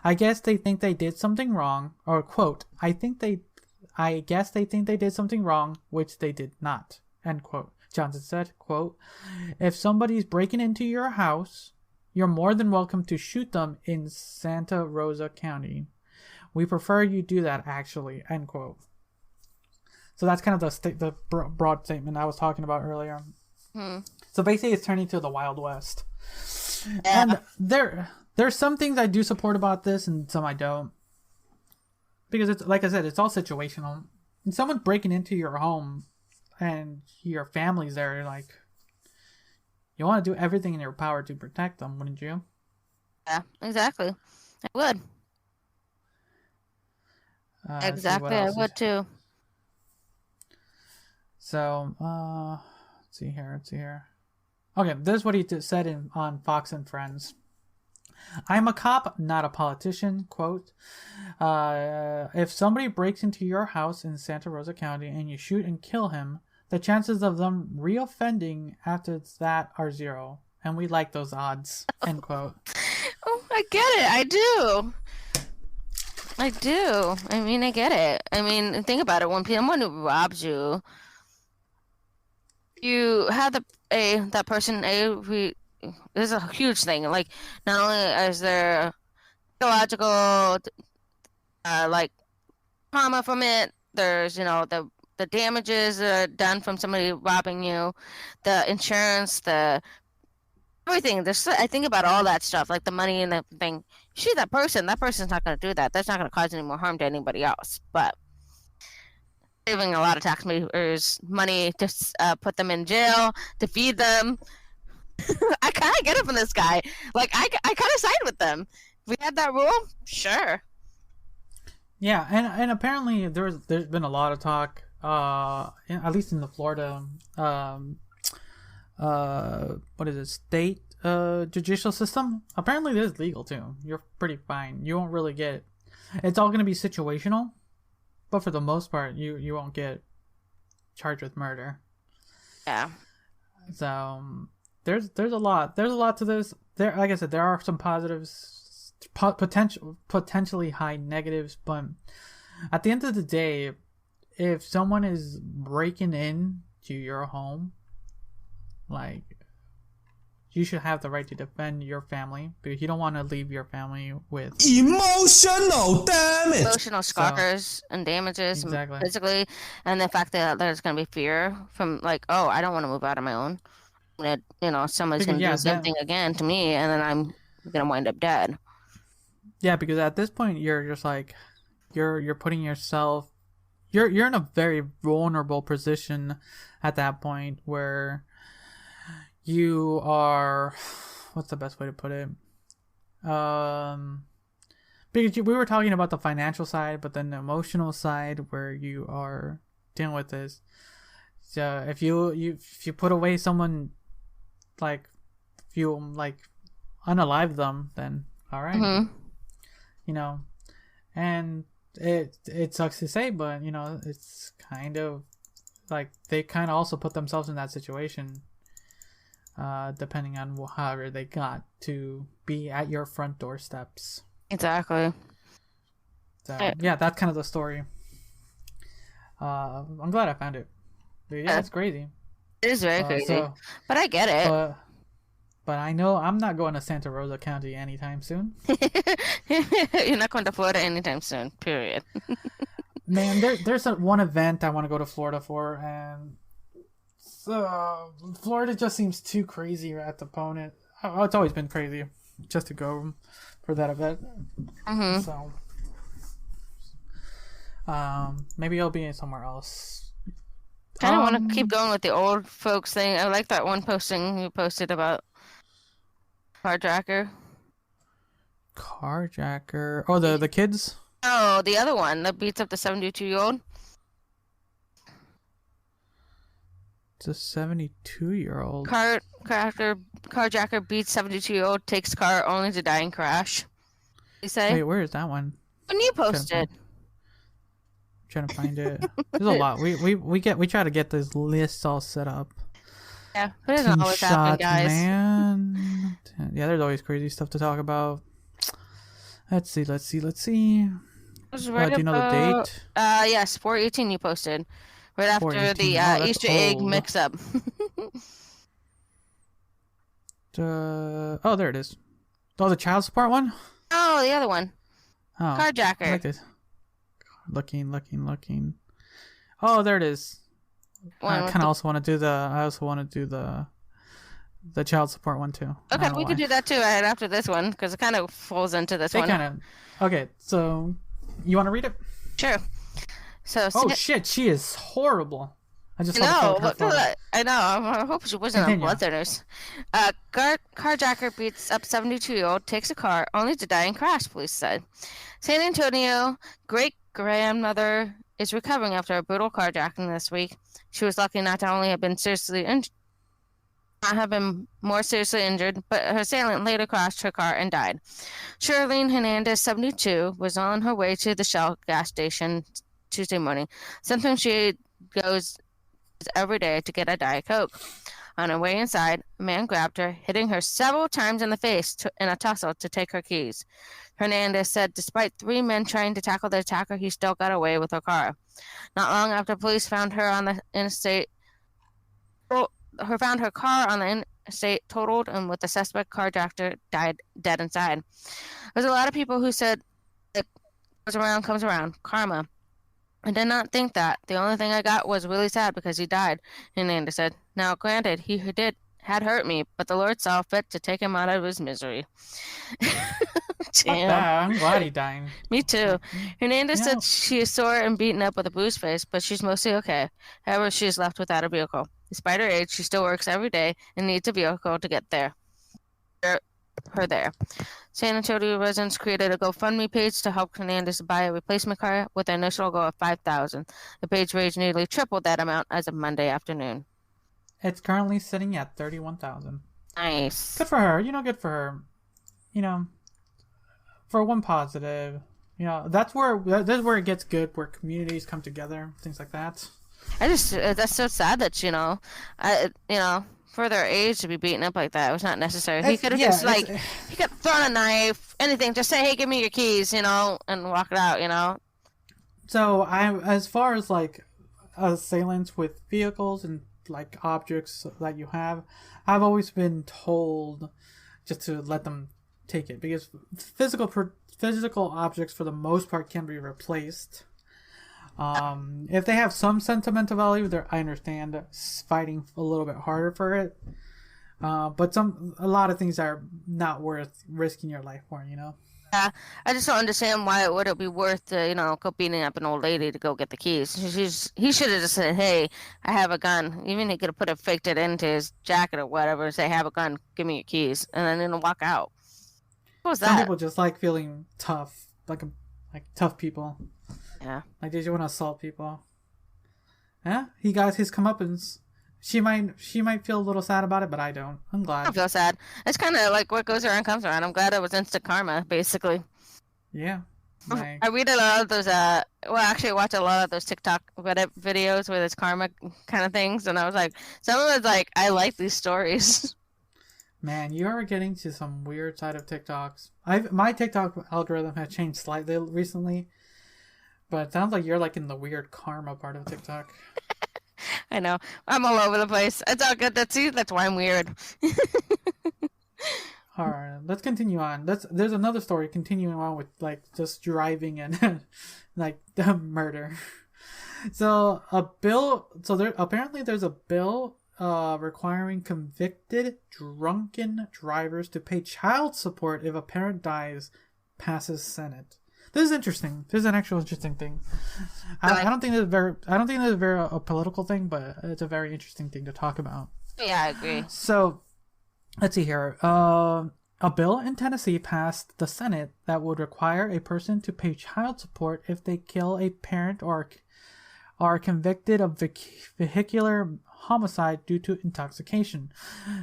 I guess they think they did something wrong, or quote, I guess they think they did something wrong, which they did not, end quote. Johnson said, quote, if somebody's breaking into your house, you're more than welcome to shoot them in Santa Rosa County. We prefer you do that, actually, end quote. So that's kind of the broad statement I was talking about earlier. So basically it's turning to the Wild West. And there's some things I do support about this and some I don't. Because it's, like I said, it's all situational. When someone's breaking into your home and your family's there, like, you want to do everything in your power to protect them, wouldn't you? Yeah, exactly. I would. Exactly, I would too. So, let's see here. Okay, this is what he said on Fox and Friends. I'm a cop, not a politician, quote. If somebody breaks into your house in Santa Rosa County and you shoot and kill him, the chances of them reoffending after that are 0. And we like those odds, end quote. Oh, I get it. I do. I mean, I get it. I mean, think about it. When someone who robs you, you have that person. This is a huge thing. Like, not only is there psychological, like, trauma from it, there's the damages done from somebody robbing you, the insurance, the everything. I think about all that stuff, like the money and the thing. Shoot that person's not going to do that. That's not going to cause any more harm to anybody else. But saving a lot of taxpayers' money to put them in jail, to feed them. I kind of get it from this guy. Like, I kind of side with them. If we had that rule, sure. Yeah, and apparently there's been a lot of talk, at least in the Florida, state judicial system. Apparently this is legal too. You're pretty fine. You won't really get, it's all going to be situational, but for the most part you won't get charged with murder. Yeah. So there's a lot to this. There, like I said, there are some positives, potentially high negatives, but at the end of the day, if someone is breaking in to your home, like, you should have the right to defend your family, because you don't want to leave your family with emotional damage, emotional scars and damages, exactly. And physically, and the fact that there's going to be fear from, like, oh, I don't want to move out on my own. Somebody's going to do the same thing again to me, and then I'm going to wind up dead. Yeah, because at this point, you're just like, you're putting yourself, you're in a very vulnerable position at that point, where you are, what's the best way to put it? Because we were talking about the financial side, but then the emotional side, where you are dealing with this. So if you put away someone, like, if you unalive them, then all right. Mm-hmm. And it sucks to say, but it's kind of like they kind of also put themselves in that situation, depending on however they got to be at your front doorsteps. Exactly. So yeah, that's kind of the story. I'm glad I found it. But yeah, it's crazy. It is very crazy, but I get it. But I know I'm not going to Santa Rosa County anytime soon. You're not going to Florida anytime soon, period. Man, there's one event I want to go to Florida for, and so Florida just seems too crazy at the opponent. Oh, it's always been crazy just to go for that event. Mm-hmm. So maybe I'll be somewhere else. Kind of want to keep going with the old folks thing. I like that one posting you posted about Carjacker. Carjacker. Oh, the kids? Oh, the other one that beats up the 72-year-old. It's a 72-year-old. Carjacker beats 72-year-old, takes car only to die in crash. You say? Wait, where is that one? When you posted. Trying to find it. There's a lot. We try to get this list all set up. Yeah, but it doesn't always happen, guys. Man. Yeah, there's always crazy stuff to talk about. Let's see. Do you know the date? Yes, 4/18 you posted. Right after the Easter egg mix-up. Oh, there it is. Oh, the child support one? Oh, the other one. Oh, Carjacker. I like this. Looking. Oh, there it is. I kind of also want to do the child support one too. Okay, we could do that too right after this one because it kind of falls into this one. Okay, so you want to read it? Sure. So. Oh shit, she is horrible. I just look at that. I know. I hope she wasn't on blood thinners. Carjacker beats up 72-year-old, takes a car only to die in crash. Police said. San Antonio great-grandmother is recovering after a brutal carjacking this week. She was lucky not to only have been more seriously injured, but her assailant later crashed her car and died. Charlene Hernandez, 72, was on her way to the Shell gas station Tuesday morning, something she goes every day to get a Diet Coke. On her way inside, a man grabbed her, hitting her several times in the face in a tussle to take her keys. Hernandez said despite 3 men trying to tackle the attacker, he still got away with her car. Not long after police found her on the interstate, found her car on the interstate totaled, and with the suspect carjacker died dead inside. There's a lot of people who said it goes around, comes around, karma. I did not think that. The only thing I got was really sad because he died, Hernandez said. Now, granted, he had hurt me, but the Lord saw fit to take him out of his misery. Damn. I'm glad he died. Me too. Hernandez said she is sore and beaten up with a bruised face, but she's mostly okay. However, she is left without a vehicle. Despite her age, she still works every day and needs a vehicle to get there. San Antonio residents created a GoFundMe page to help Hernandez buy a replacement car with an initial goal of $5,000. The page raised nearly triple that amount as of Monday afternoon. It's currently sitting at $31,000. Nice. Good for her. Good for her. For one positive. That's where it gets good, where communities come together, things like that. That's so sad that, for their age to be beaten up like that, it was not necessary. He could have he could have thrown a knife, anything. Just say, hey, give me your keys, and walk it out, So, as far as, assailants with vehicles and, objects that you have, I've always been told just to let them take it, because physical objects, for the most part, can be replaced. If they have some sentimental value, I understand fighting a little bit harder for it. But a lot of things are not worth risking your life for, Yeah, I just don't understand why it would be worth go beating up an old lady to go get the keys. He should have just said, hey, I have a gun. Even he could have faked it into his jacket or whatever and say, I have a gun, give me your keys, and then walk out. What was that? Some people just like feeling tough, like tough people. Yeah. They just want to assault people. Yeah, he got his comeuppance. She might feel a little sad about it, but I don't. I'm glad. I feel sad. It's kind of like what goes around comes around. I'm glad it was instant karma, basically. Yeah. Like, I read a lot of those. Actually, I watch a lot of those TikTok videos where there's karma kind of things, and I was like, some of it's like, I like these stories. man, you are getting to some weird side of TikToks. My TikTok algorithm has changed slightly recently, but it sounds like you're like in the weird karma part of TikTok. I know, I'm all over the place. It's all good. That's why I'm weird. All right, let's continue on. There's another story continuing on with like just driving and like the murder. So there's a bill requiring convicted drunken drivers to pay child support if a parent dies passes Senate. This is interesting. This is an actual interesting thing. I don't think this is very a political thing, but it's a very interesting thing to talk about. Yeah, I agree. So, let's see here. A bill in Tennessee passed the Senate that would require a person to pay child support if they kill a parent or are convicted of vehicular homicide due to intoxication.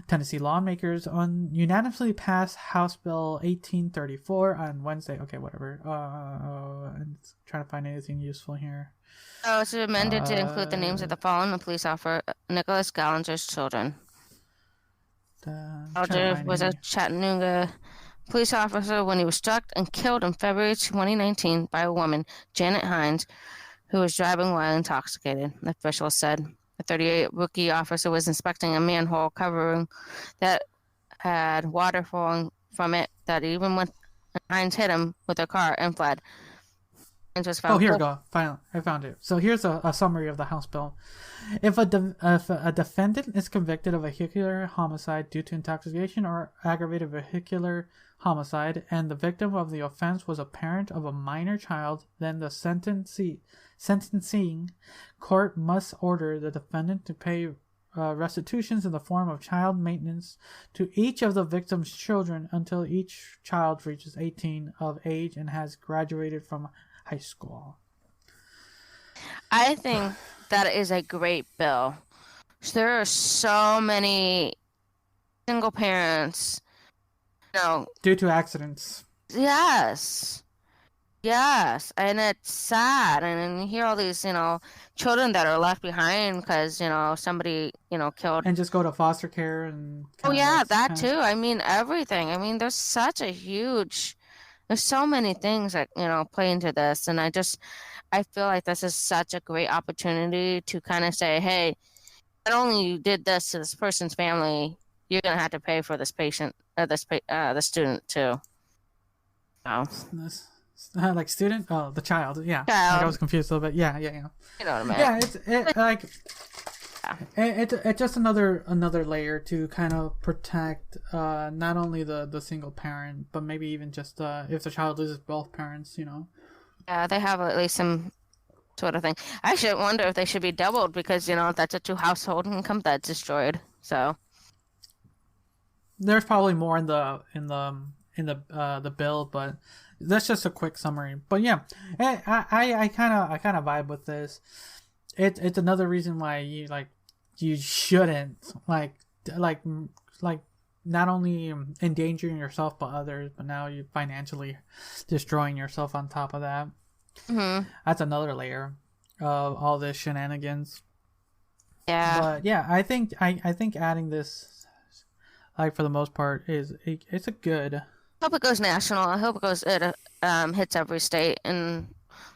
Tennessee lawmakers unanimously passed House Bill 1834 on Wednesday. Okay, whatever. I'm trying to find anything useful here. Oh, it's amended to include the names of the fallen police officer Nicholas Gallinger's children. Gallinger was a Chattanooga police officer when he was struck and killed in February 2019 by a woman, Janet Hines, who was driving while intoxicated, officials said. The 38 rookie officer was inspecting a manhole covering that had water falling from it that even when Hines hit him with a car and fled. Oh, here we go. Finally, I found it. So here's a summary of the House bill. If a defendant is convicted of vehicular homicide due to intoxication or aggravated vehicular homicide, and the victim of the offense was a parent of a minor child, then the sentencing court must order the defendant to pay restitutions in the form of child maintenance to each of the victim's children until each child reaches 18 of age and has graduated from high school. I think that is a great bill. There are so many single parents, due to accidents. Yes, and it's sad, and then you hear all these, children that are left behind because, somebody, killed. And just go to foster care and. Oh yeah, that too. I mean, everything. I mean, there's so many things that, play into this. And I feel like this is such a great opportunity to kind of say, hey, not only you did this to this person's family, you're going to have to pay for this patient, the student too. Oh. Like student? Oh, the child. Yeah. Child. Like I was confused a little bit. Yeah. You know what I mean? Yeah, it's just another layer to kind of protect not only the single parent, but maybe even just if the child loses both parents, Yeah, they have at least some sort of thing. I actually wonder if they should be doubled because that's a 2 household income that's destroyed. So there's probably more in the bill, but that's just a quick summary. But yeah, I kind of vibe with this. It's another reason why you shouldn't like not only endangering yourself but others, but now you're financially destroying yourself on top of that. Mm-hmm. That's another layer of all this shenanigans. Yeah. But yeah, I think adding this, like, for the most part, it's a good. I hope it goes national. I hope it hits every state and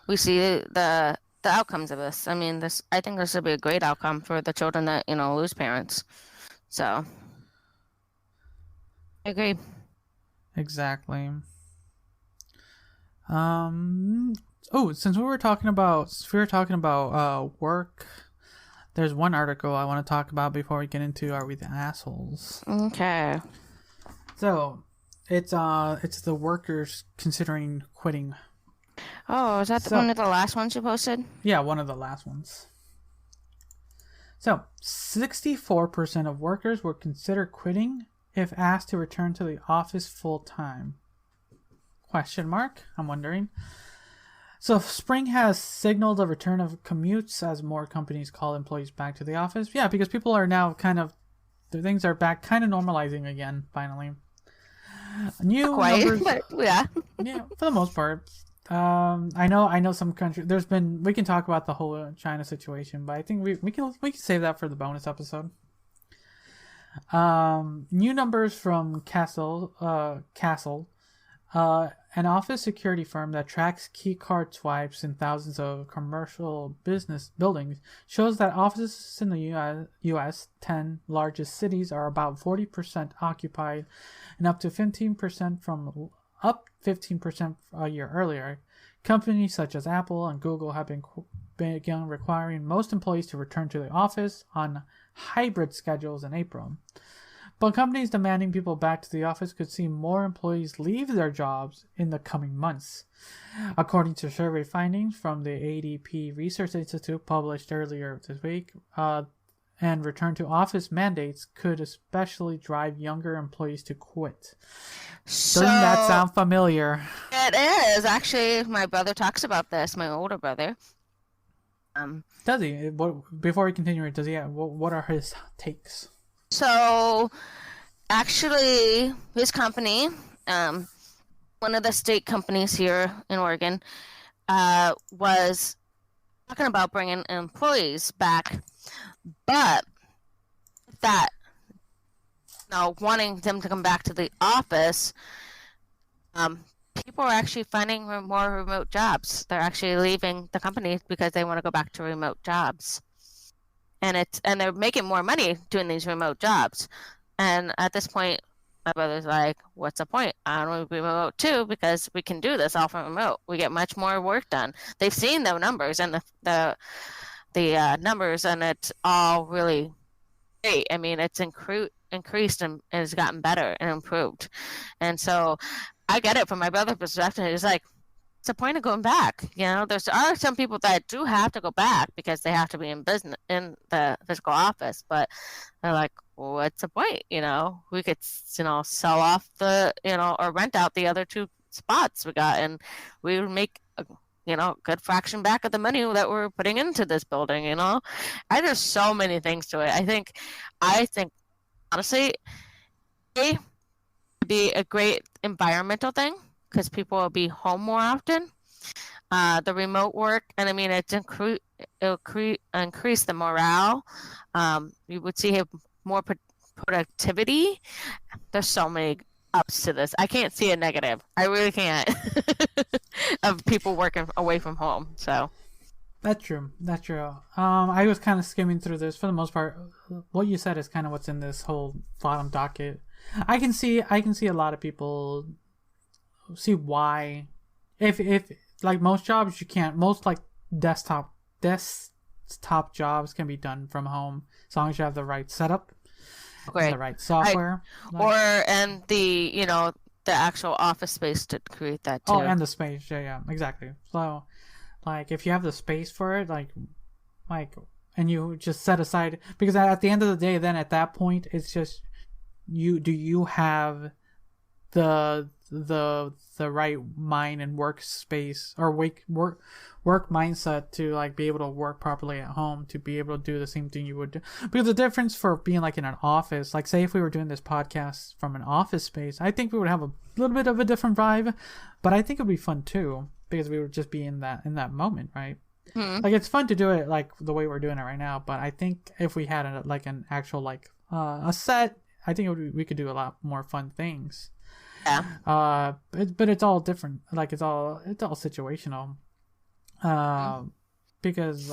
we see the outcomes of this. I mean, I think this would be a great outcome for the children that, lose parents. So, I agree. Exactly. Since we were talking about work, there's one article I want to talk about before we get into Are We the Assholes? Okay. So, it's the workers considering quitting. Oh, is that one of the last ones you posted? Yeah, one of the last ones. So, 64% of workers would consider quitting if asked to return to the office full time. Question mark? I'm wondering. So, spring has signaled a return of commutes as more companies call employees back to the office. Yeah, because people are now things are back kind of normalizing again, finally. New Not quite, numbers, but yeah. Yeah, for the most part. I know some countries. We can talk about the whole China situation, but I think we can save that for the bonus episode. New numbers from Castle, an office security firm that tracks key card swipes in thousands of commercial business buildings, shows that offices in the U.S. 10 largest cities are about 40% occupied, and up 15% a year earlier. Companies such as Apple and Google have begun requiring most employees to return to the office on hybrid schedules in April. But companies demanding people back to the office could see more employees leave their jobs in the coming months. According to survey findings from the ADP Research Institute published earlier this week, and return to office mandates could especially drive younger employees to quit. Doesn't that sound familiar? It is. Actually, my brother talks about this, my older brother. Does he? Before we continue, does he? What are his takes? So, actually, his company, one of the state companies here in Oregon, was talking about bringing employees back, but that, wanting them to come back to the office, people are actually finding more remote jobs. They're actually leaving the company because they want to go back to remote jobs. And they're making more money doing these remote jobs. And at this point, my brother's like, what's the point? I don't want to be remote too, because we can do this all from remote. We get much more work done. They've seen the numbers and the numbers, and it's all really great. I mean, it's increased and has gotten better and improved. And so I get it from my brother's perspective. He's like, what's the point of going back? There are some people that do have to go back because they have to be in the physical office, but they're like, well, what's the point? We could, sell off or rent out the other 2 spots we got, and we would make a good fraction back of the money that we're putting into this building. There's so many things to it. I think honestly, it'd be a great environmental thing, because people will be home more often. The remote work, and I mean, it'll increase the morale. You would see more productivity. There's so many ups to this. I can't see a negative. I really can't. Of people working away from home. So that's true. I was kind of skimming through this. For the most part, what you said is kind of what's in this whole bottom docket. I can see a lot of people see why, if like most jobs, you can't, most like desktop jobs can be done from home as long as you have the right setup, the right software, and the actual office space to create that too. And the space, yeah, exactly. So like if you have the space for it, like and you just set aside, because at the end of the day, then at that point it's just you have the right mind and workspace or work mindset to like be able to work properly at home, to be able to do the same thing you would do. Because the difference for being like in an office, like say if we were doing this podcast from an office space, I think we would have a little bit of a different vibe, but I think it would be fun too, because we would just be in that moment, right? Mm-hmm. Like it's fun to do it like the way we're doing it right now, but I think if we had an actual a set, I think we could do a lot more fun things. Yeah. But it's all different. Like it's all situational. Because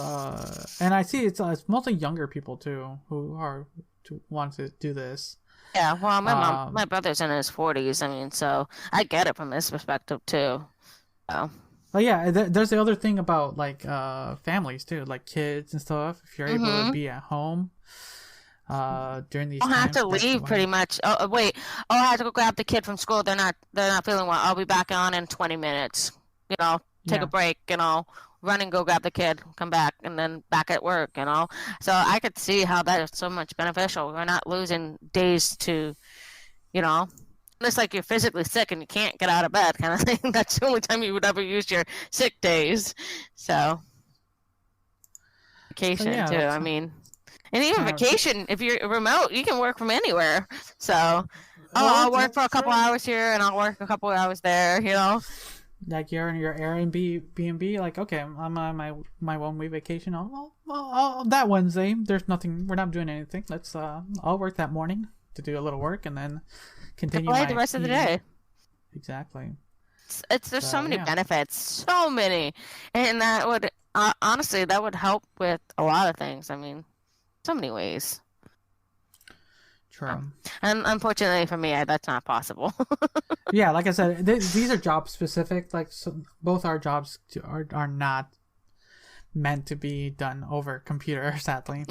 and I see it's mostly younger people too who want to do this. Yeah. Well, my brother's in his 40s. I mean, so I get it from his perspective too. So. But yeah, there's the other thing about like families too, like kids and stuff. If you're able to be at home. During these I'll have to leave pretty much. Oh wait! I have to go grab the kid from school. They're not feeling well. I'll be back on in 20 minutes. Take a break. Run and go grab the kid. Come back and then back at work. So I could see how that is so much beneficial. We're not losing days to, unless like you're physically sick and you can't get out of bed kind of thing. That's the only time you would ever use your sick days. So vacation too. I mean. And even vacation, if you're remote, you can work from anywhere. So, I'll work for a couple hours here, and I'll work a couple hours there. like you're in your Airbnb, like, okay, I'm on my 1 week vacation. That Wednesday, there's nothing. We're not doing anything. I'll work that morning to do a little work and then continue Play the rest of the day. Exactly. There's so many benefits, so many, and that would honestly that would help with a lot of things. I mean, so many ways. True. And unfortunately for me, that's not possible. Yeah, like I said, these are job specific. Like, so both our jobs are not meant to be done over computer, sadly.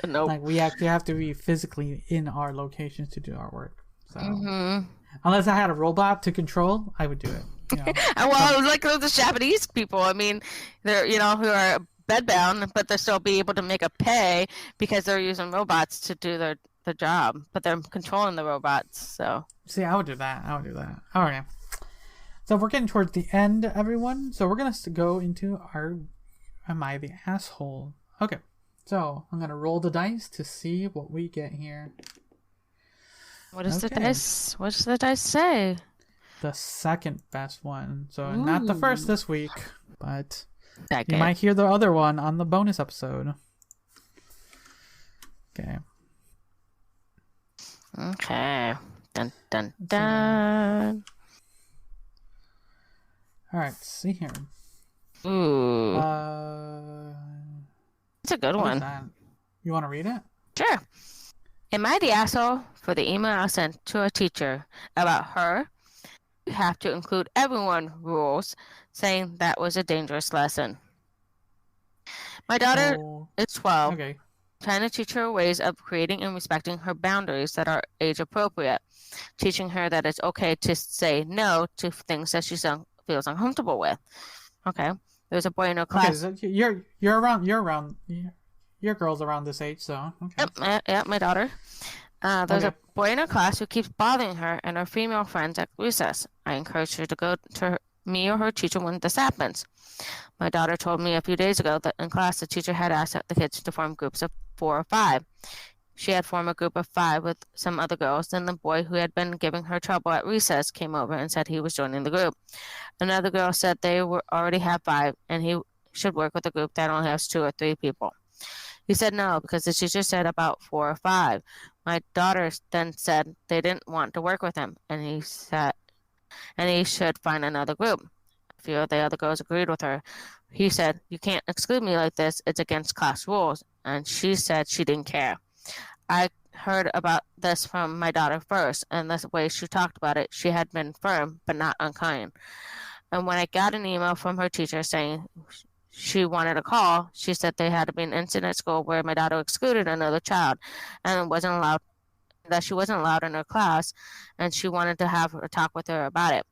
Nope. Like, we actually have to be physically in our locations to do our work. So Mm-hmm. unless I had a robot to control, I would do it. You know? Well, like the Japanese people, I mean, they're who are bedbound, but they'll still be able to make a pay because they're using robots to do their job, but they're controlling the robots. So see, I would do that. All right. So we're getting towards the end, everyone. So we're gonna go into our "Am I the Asshole?" Okay. So I'm gonna roll the dice to see what we get here. what does the dice? What does the dice say? The second best one. So not the first this week, but Second. you might hear the other one on the bonus episode. Okay. Okay. Dun dun dun. All right. See here. Ooh. It's a good What is one. that? You want to read it? Sure. Am I the asshole for the email I sent to a teacher about her? You have to include everyone rules, saying that was a dangerous lesson. My daughter Oh, is 12, okay. trying to teach her ways of creating and respecting her boundaries that are age appropriate, teaching her that it's okay to say no to things that she feels uncomfortable with. Okay. There's a boy in her class. Okay, so your girl's around this age, so okay. Yep, my daughter. There's Okay. a boy in her class who keeps bothering her and her female friends at recess. I encourage her to go to me or her teacher when this happens. My daughter told me a few days ago that in class the teacher had asked the kids to form groups of 4 or 5. She had formed a group of 5 with some other girls. Then the boy who had been giving her trouble at recess came over and said he was joining the group. Another girl said they already have 5 and he should work with a group that only has 2 or 3 people. He said no because the teacher said about 4 or 5. My daughter then said they didn't want to work with him and he should find another group. A few of the other girls agreed with her. He said, "You can't exclude me like this. It's against class rules." And she said she didn't care. I heard about this from my daughter first, and the way she talked about it, she had been firm but not unkind. And when I got an email from her teacher saying she wanted a call, she said there had been an incident at school where my daughter excluded another child and she wasn't allowed in her class, and she wanted to have a talk with her about it.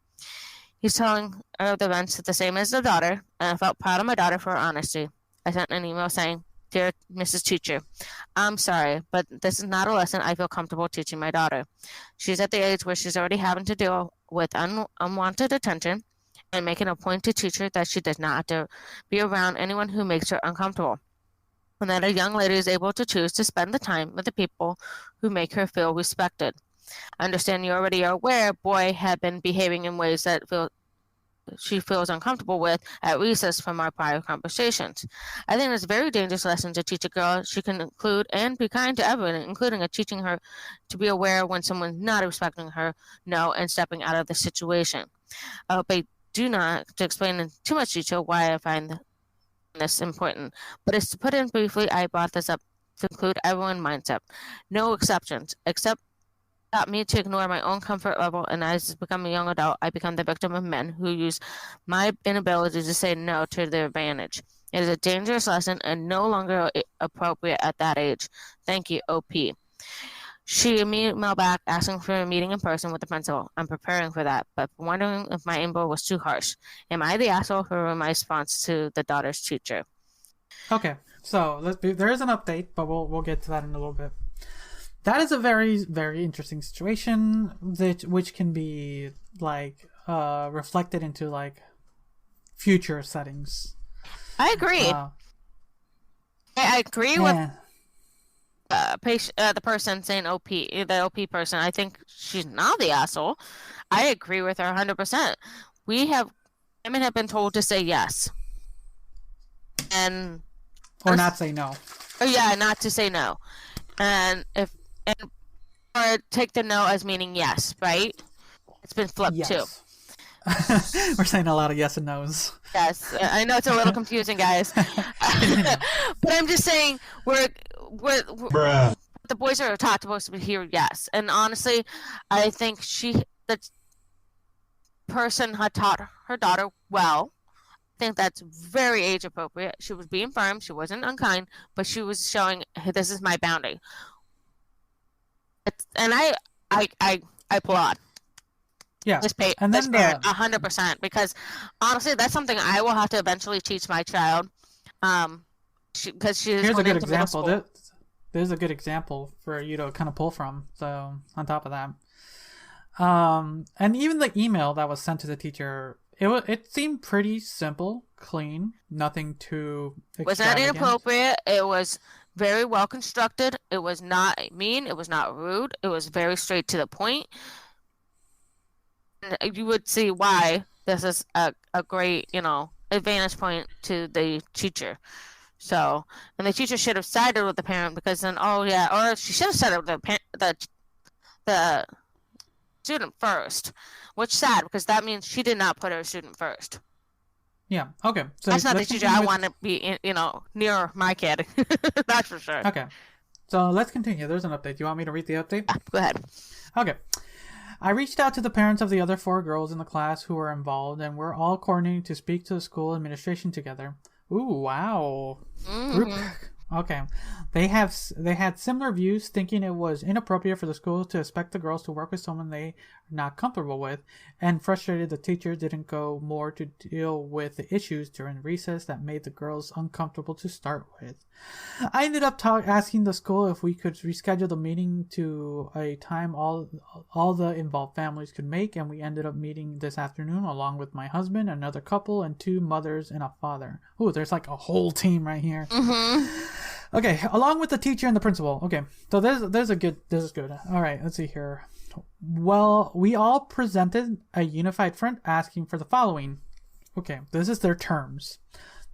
He's telling her the events the same as the daughter, and I felt proud of my daughter for her honesty. I sent an email saying, "Dear Mrs. Teacher, I'm sorry, but this is not a lesson I feel comfortable teaching my daughter. She's at the age where she's already having to deal with unwanted attention and making a point to teach her that she does not have to be around anyone who makes her uncomfortable, and that a young lady is able to choose to spend the time with the people who make her feel respected. I understand you already are aware boy had been behaving in ways that she feels uncomfortable with at recess from our prior conversations. I think it's a very dangerous lesson to teach a girl. She can include and be kind to everyone, including teaching her to be aware when someone's not respecting her, no, and stepping out of the situation. I hope I do not to explain in too much detail why I find this important, but it's to put in briefly, I brought this up to include everyone mindset. No exceptions, except taught me to ignore my own comfort level, and as I become a young adult, I become the victim of men who use my inability to say no to their advantage. It is a dangerous lesson and no longer appropriate at that age. Thank you, OP. She emailed back asking for a meeting in person with the principal. I'm preparing for that, but wondering if my email was too harsh. Am I the asshole for my response to the daughter's teacher? Okay, so there is an update, but we'll get to that in a little bit. That is a very, very interesting situation which can be like reflected into like future settings. I agree. I agree with the person saying OP, the OP person. I think she's not the asshole. I agree with her 100%. We have Women have been told to say yes. And Or not say no. not to say no. And or take the no as meaning yes, right? It's been flipped too. We're saying a lot of yes and no's. Yes, I know it's a little confusing, guys. But I'm just saying Bruh. the boys are supposed to hear yes. And honestly, I think the person had taught her daughter well. I think that's very age appropriate. She was being firm. She wasn't unkind, but she was showing, hey, this is my boundary. And I applaud. Yeah. This parent 100%, because honestly, that's something I will have to eventually teach my child. Because she's here's a good example. There's a good example for you to kind of pull from. So on top of that, and even the email that was sent to the teacher, it seemed pretty simple, clean, nothing too extravagant. Was not inappropriate. It was very well constructed. It was not mean. It was not rude. It was very straight to the point. And you would see why this is a great, advantage point to the teacher. So, and the teacher should have sided with the parent, because then, or she should have sided with the student first, which is sad, because that means she did not put her student first. Yeah. Okay. So that's not the teacher I want to be, near my kid. That's for sure. Okay. So let's continue. There's an update. Do you want me to read the update? Go ahead. Okay. I reached out to the parents of the other 4 girls in the class who were involved, and we're all coordinating to speak to the school administration together. Ooh, wow. Group. Okay. They had similar views, thinking it was inappropriate for the school to expect the girls to work with someone they are not comfortable with, and frustrated the teacher didn't go more to deal with the issues during recess that made the girls uncomfortable to start with. I ended up asking the school if we could reschedule the meeting to a time all the involved families could make, and we ended up meeting this afternoon along with my husband, another couple, and 2 mothers and a father. Ooh, there's like a whole team right here. Okay, along with the teacher and the principal. Okay, so this is good. All right, let's see here. Well, we all presented a unified front asking for the following. Okay, this is their terms.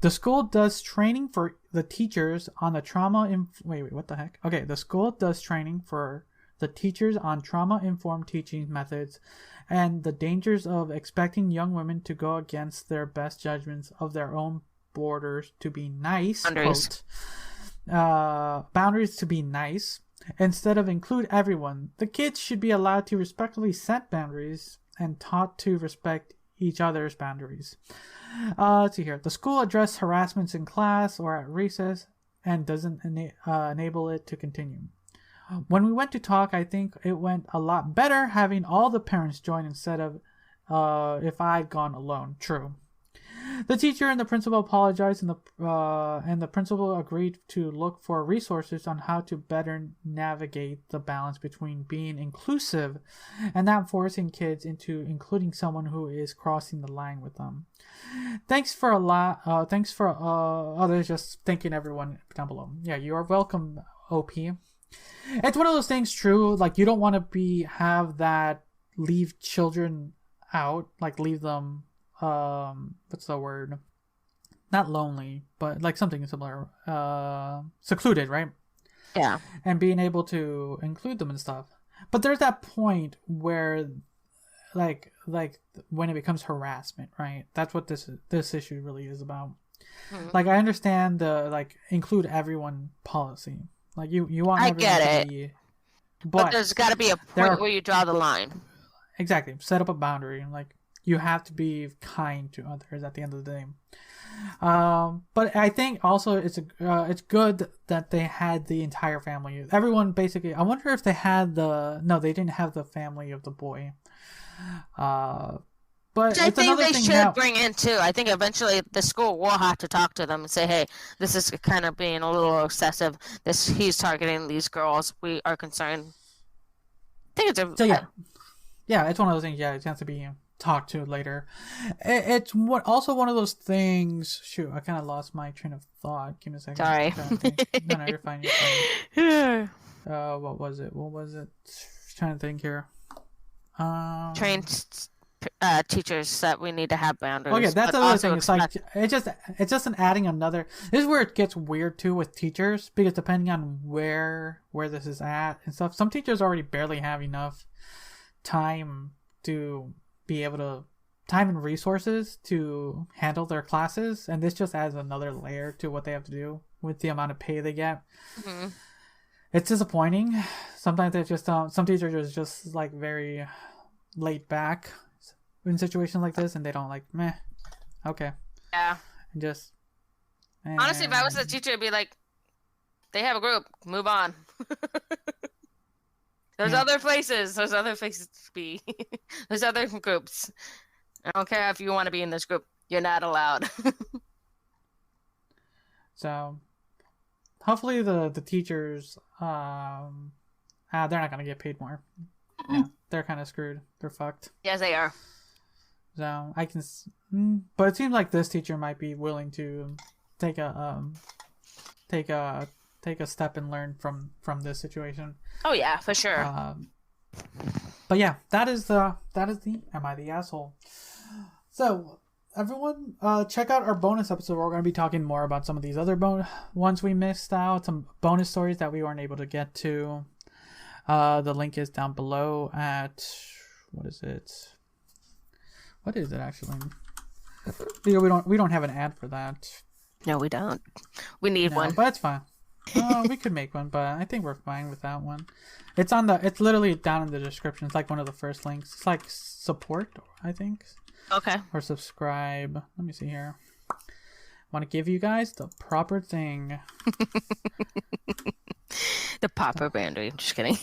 The school does training for the teachers on the wait, what the heck? Okay, the school does training for the teachers on trauma-informed teaching methods and the dangers of expecting young women to go against their best judgments of their own borders to be nice. Boundaries. Boundaries to be nice instead of include everyone. The kids should be allowed to respectfully set boundaries and taught to respect each other's boundaries. Let's see here. The school addressed harassments in class or at recess and doesn't enable it to continue. When we went to talk, I think it went a lot better having all the parents join instead of if I'd gone alone. True. The teacher and the principal apologized, and the principal agreed to look for resources on how to better navigate the balance between being inclusive and not forcing kids into including someone who is crossing the line with them. Thanks for others just thanking everyone down below. Yeah, you are welcome, OP. It's one of those things, true. Like, you don't want to have that leave children out, like leave them. What's the word? Not lonely, but like something similar. Secluded, right? Yeah. And being able to include them and stuff. But there's that point where, like when it becomes harassment, right? That's what this issue really is about. Mm-hmm. Like, I understand the include everyone policy. Like you want everyone to be, but there's got to be a point where you draw the line. Exactly. Set up a boundary. Like, you have to be kind to others at the end of the day. But I think also it's good that they had the entire family. Everyone basically. I wonder if they had no, they didn't have the family of the boy. But which I think they should bring in too. I think eventually the school will have to talk to them and say, "Hey, this is kind of being a little excessive. He's targeting these girls. We are concerned." I think it's yeah, it's one of those things. Yeah, it has to be talked to later. It's also one of those things. Shoot, I kind of lost my train of thought. Give me a second. Sorry. No, you're fine. You're fine. What was it? Trying to think here. teachers that we need to have boundaries. Okay, that's but another also thing. It's like it's just an adding another. This is where it gets weird too with teachers, because depending on where this is at and stuff, some teachers already barely have enough time to be able to time and resources to handle their classes, and this just adds another layer to what they have to do with the amount of pay they get. Mhm. It's disappointing. Sometimes they just some teachers are just like very laid back in situations like this, and they don't like meh, okay, Yeah. and just Honestly, if I was a teacher, it'd be like, they have a group, move on. There's Yeah. other places. There's other places to be. There's other groups. I don't care if you want to be in this group. You're not allowed. So hopefully the teachers they're not gonna get paid more. Yeah, they're kind of screwed. They're fucked. Yes, they are. So I can, but it seems like this teacher might be willing to take a step and learn from this situation. Oh yeah, for sure. But yeah, that is the Am I the Asshole? So everyone, check out our bonus episode. We're going to be talking more about some of these other ones we missed out, some bonus stories that we weren't able to get to. The link is down below at what is it actually? We don't have an ad for that. No, we don't. We need one. But it's fine. We could make one, but I think we're fine with that one. It's literally down in the description. It's like one of the first links. It's like support, I think. Okay. Or subscribe. Let me see here. Want to give you guys the proper thing. The popper boundary. Just kidding.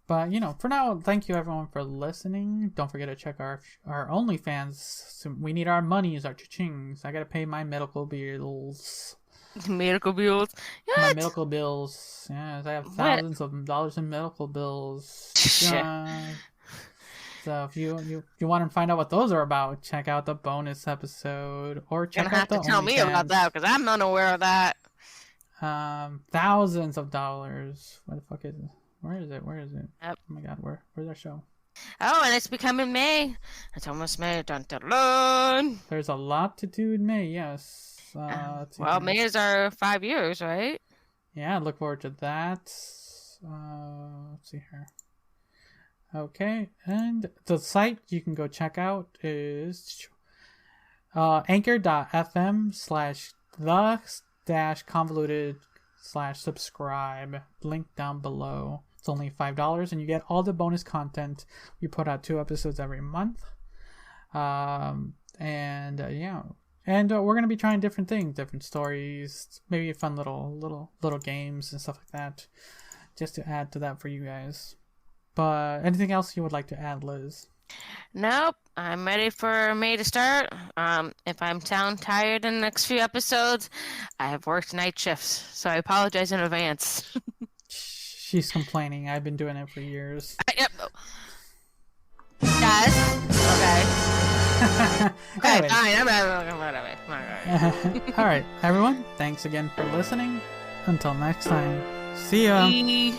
But, for now, thank you everyone for listening. Don't forget to check our OnlyFans. So we need our monies, our cha-chings. I gotta pay my medical bills. Medical bills. My What? medical bills. Yes, I have thousands of dollars in medical bills. Shit. Yeah. So if you want to find out what those are about, check out the bonus episode or You're check gonna out have the to tell me about OnlyFans. that because I'm unaware of that. Thousands of dollars. Where the fuck is it? Where is it? Yep. Oh my god, where's our show? Oh, and it's becoming May. It's almost May. Dun, dun, dun. There's a lot to do in May, yes. Let's see Well, here. May is our 5 years, right? Yeah, look forward to that. Let's see here. Okay, and the site you can go check out is anchor.fm/the-convoluted/subscribe. Link down below. It's only $5 and you get all the bonus content. We put out 2 episodes every month. Yeah. And we're gonna be trying different things, different stories, maybe fun little games and stuff like that, just to add to that for you guys. But anything else you would like to add, Liz? Nope. I'm ready for May to start. If I'm sound tired in the next few episodes, I have worked night shifts, so I apologize in advance. She's complaining. I've been doing it for years. Yep. Yes. Okay. Okay, Anyway. fine. I'm All right, everyone. Thanks again for listening. Until next time. See ya. Bye.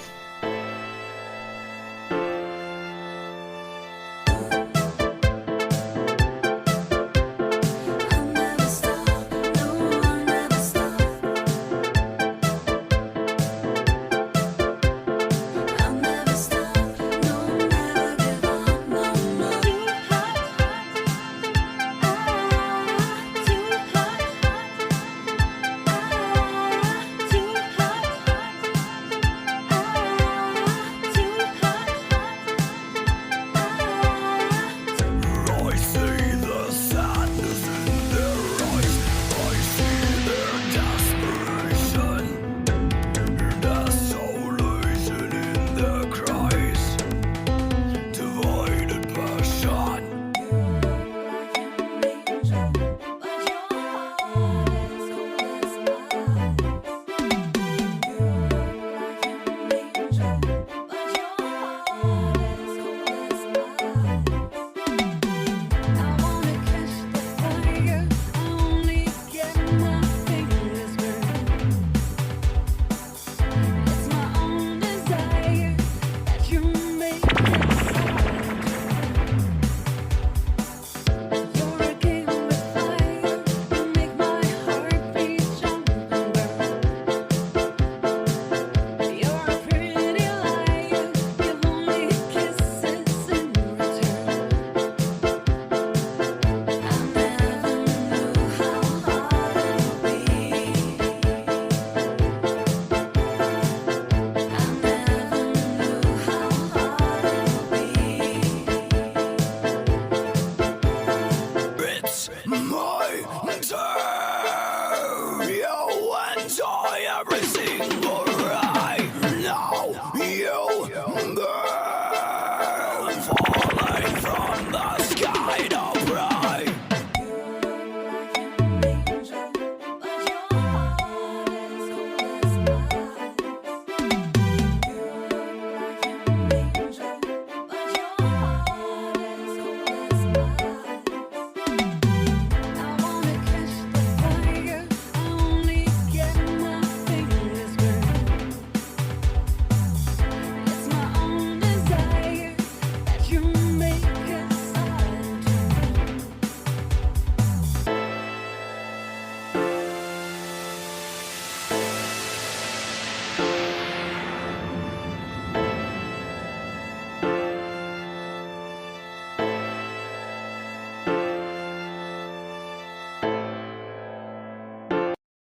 My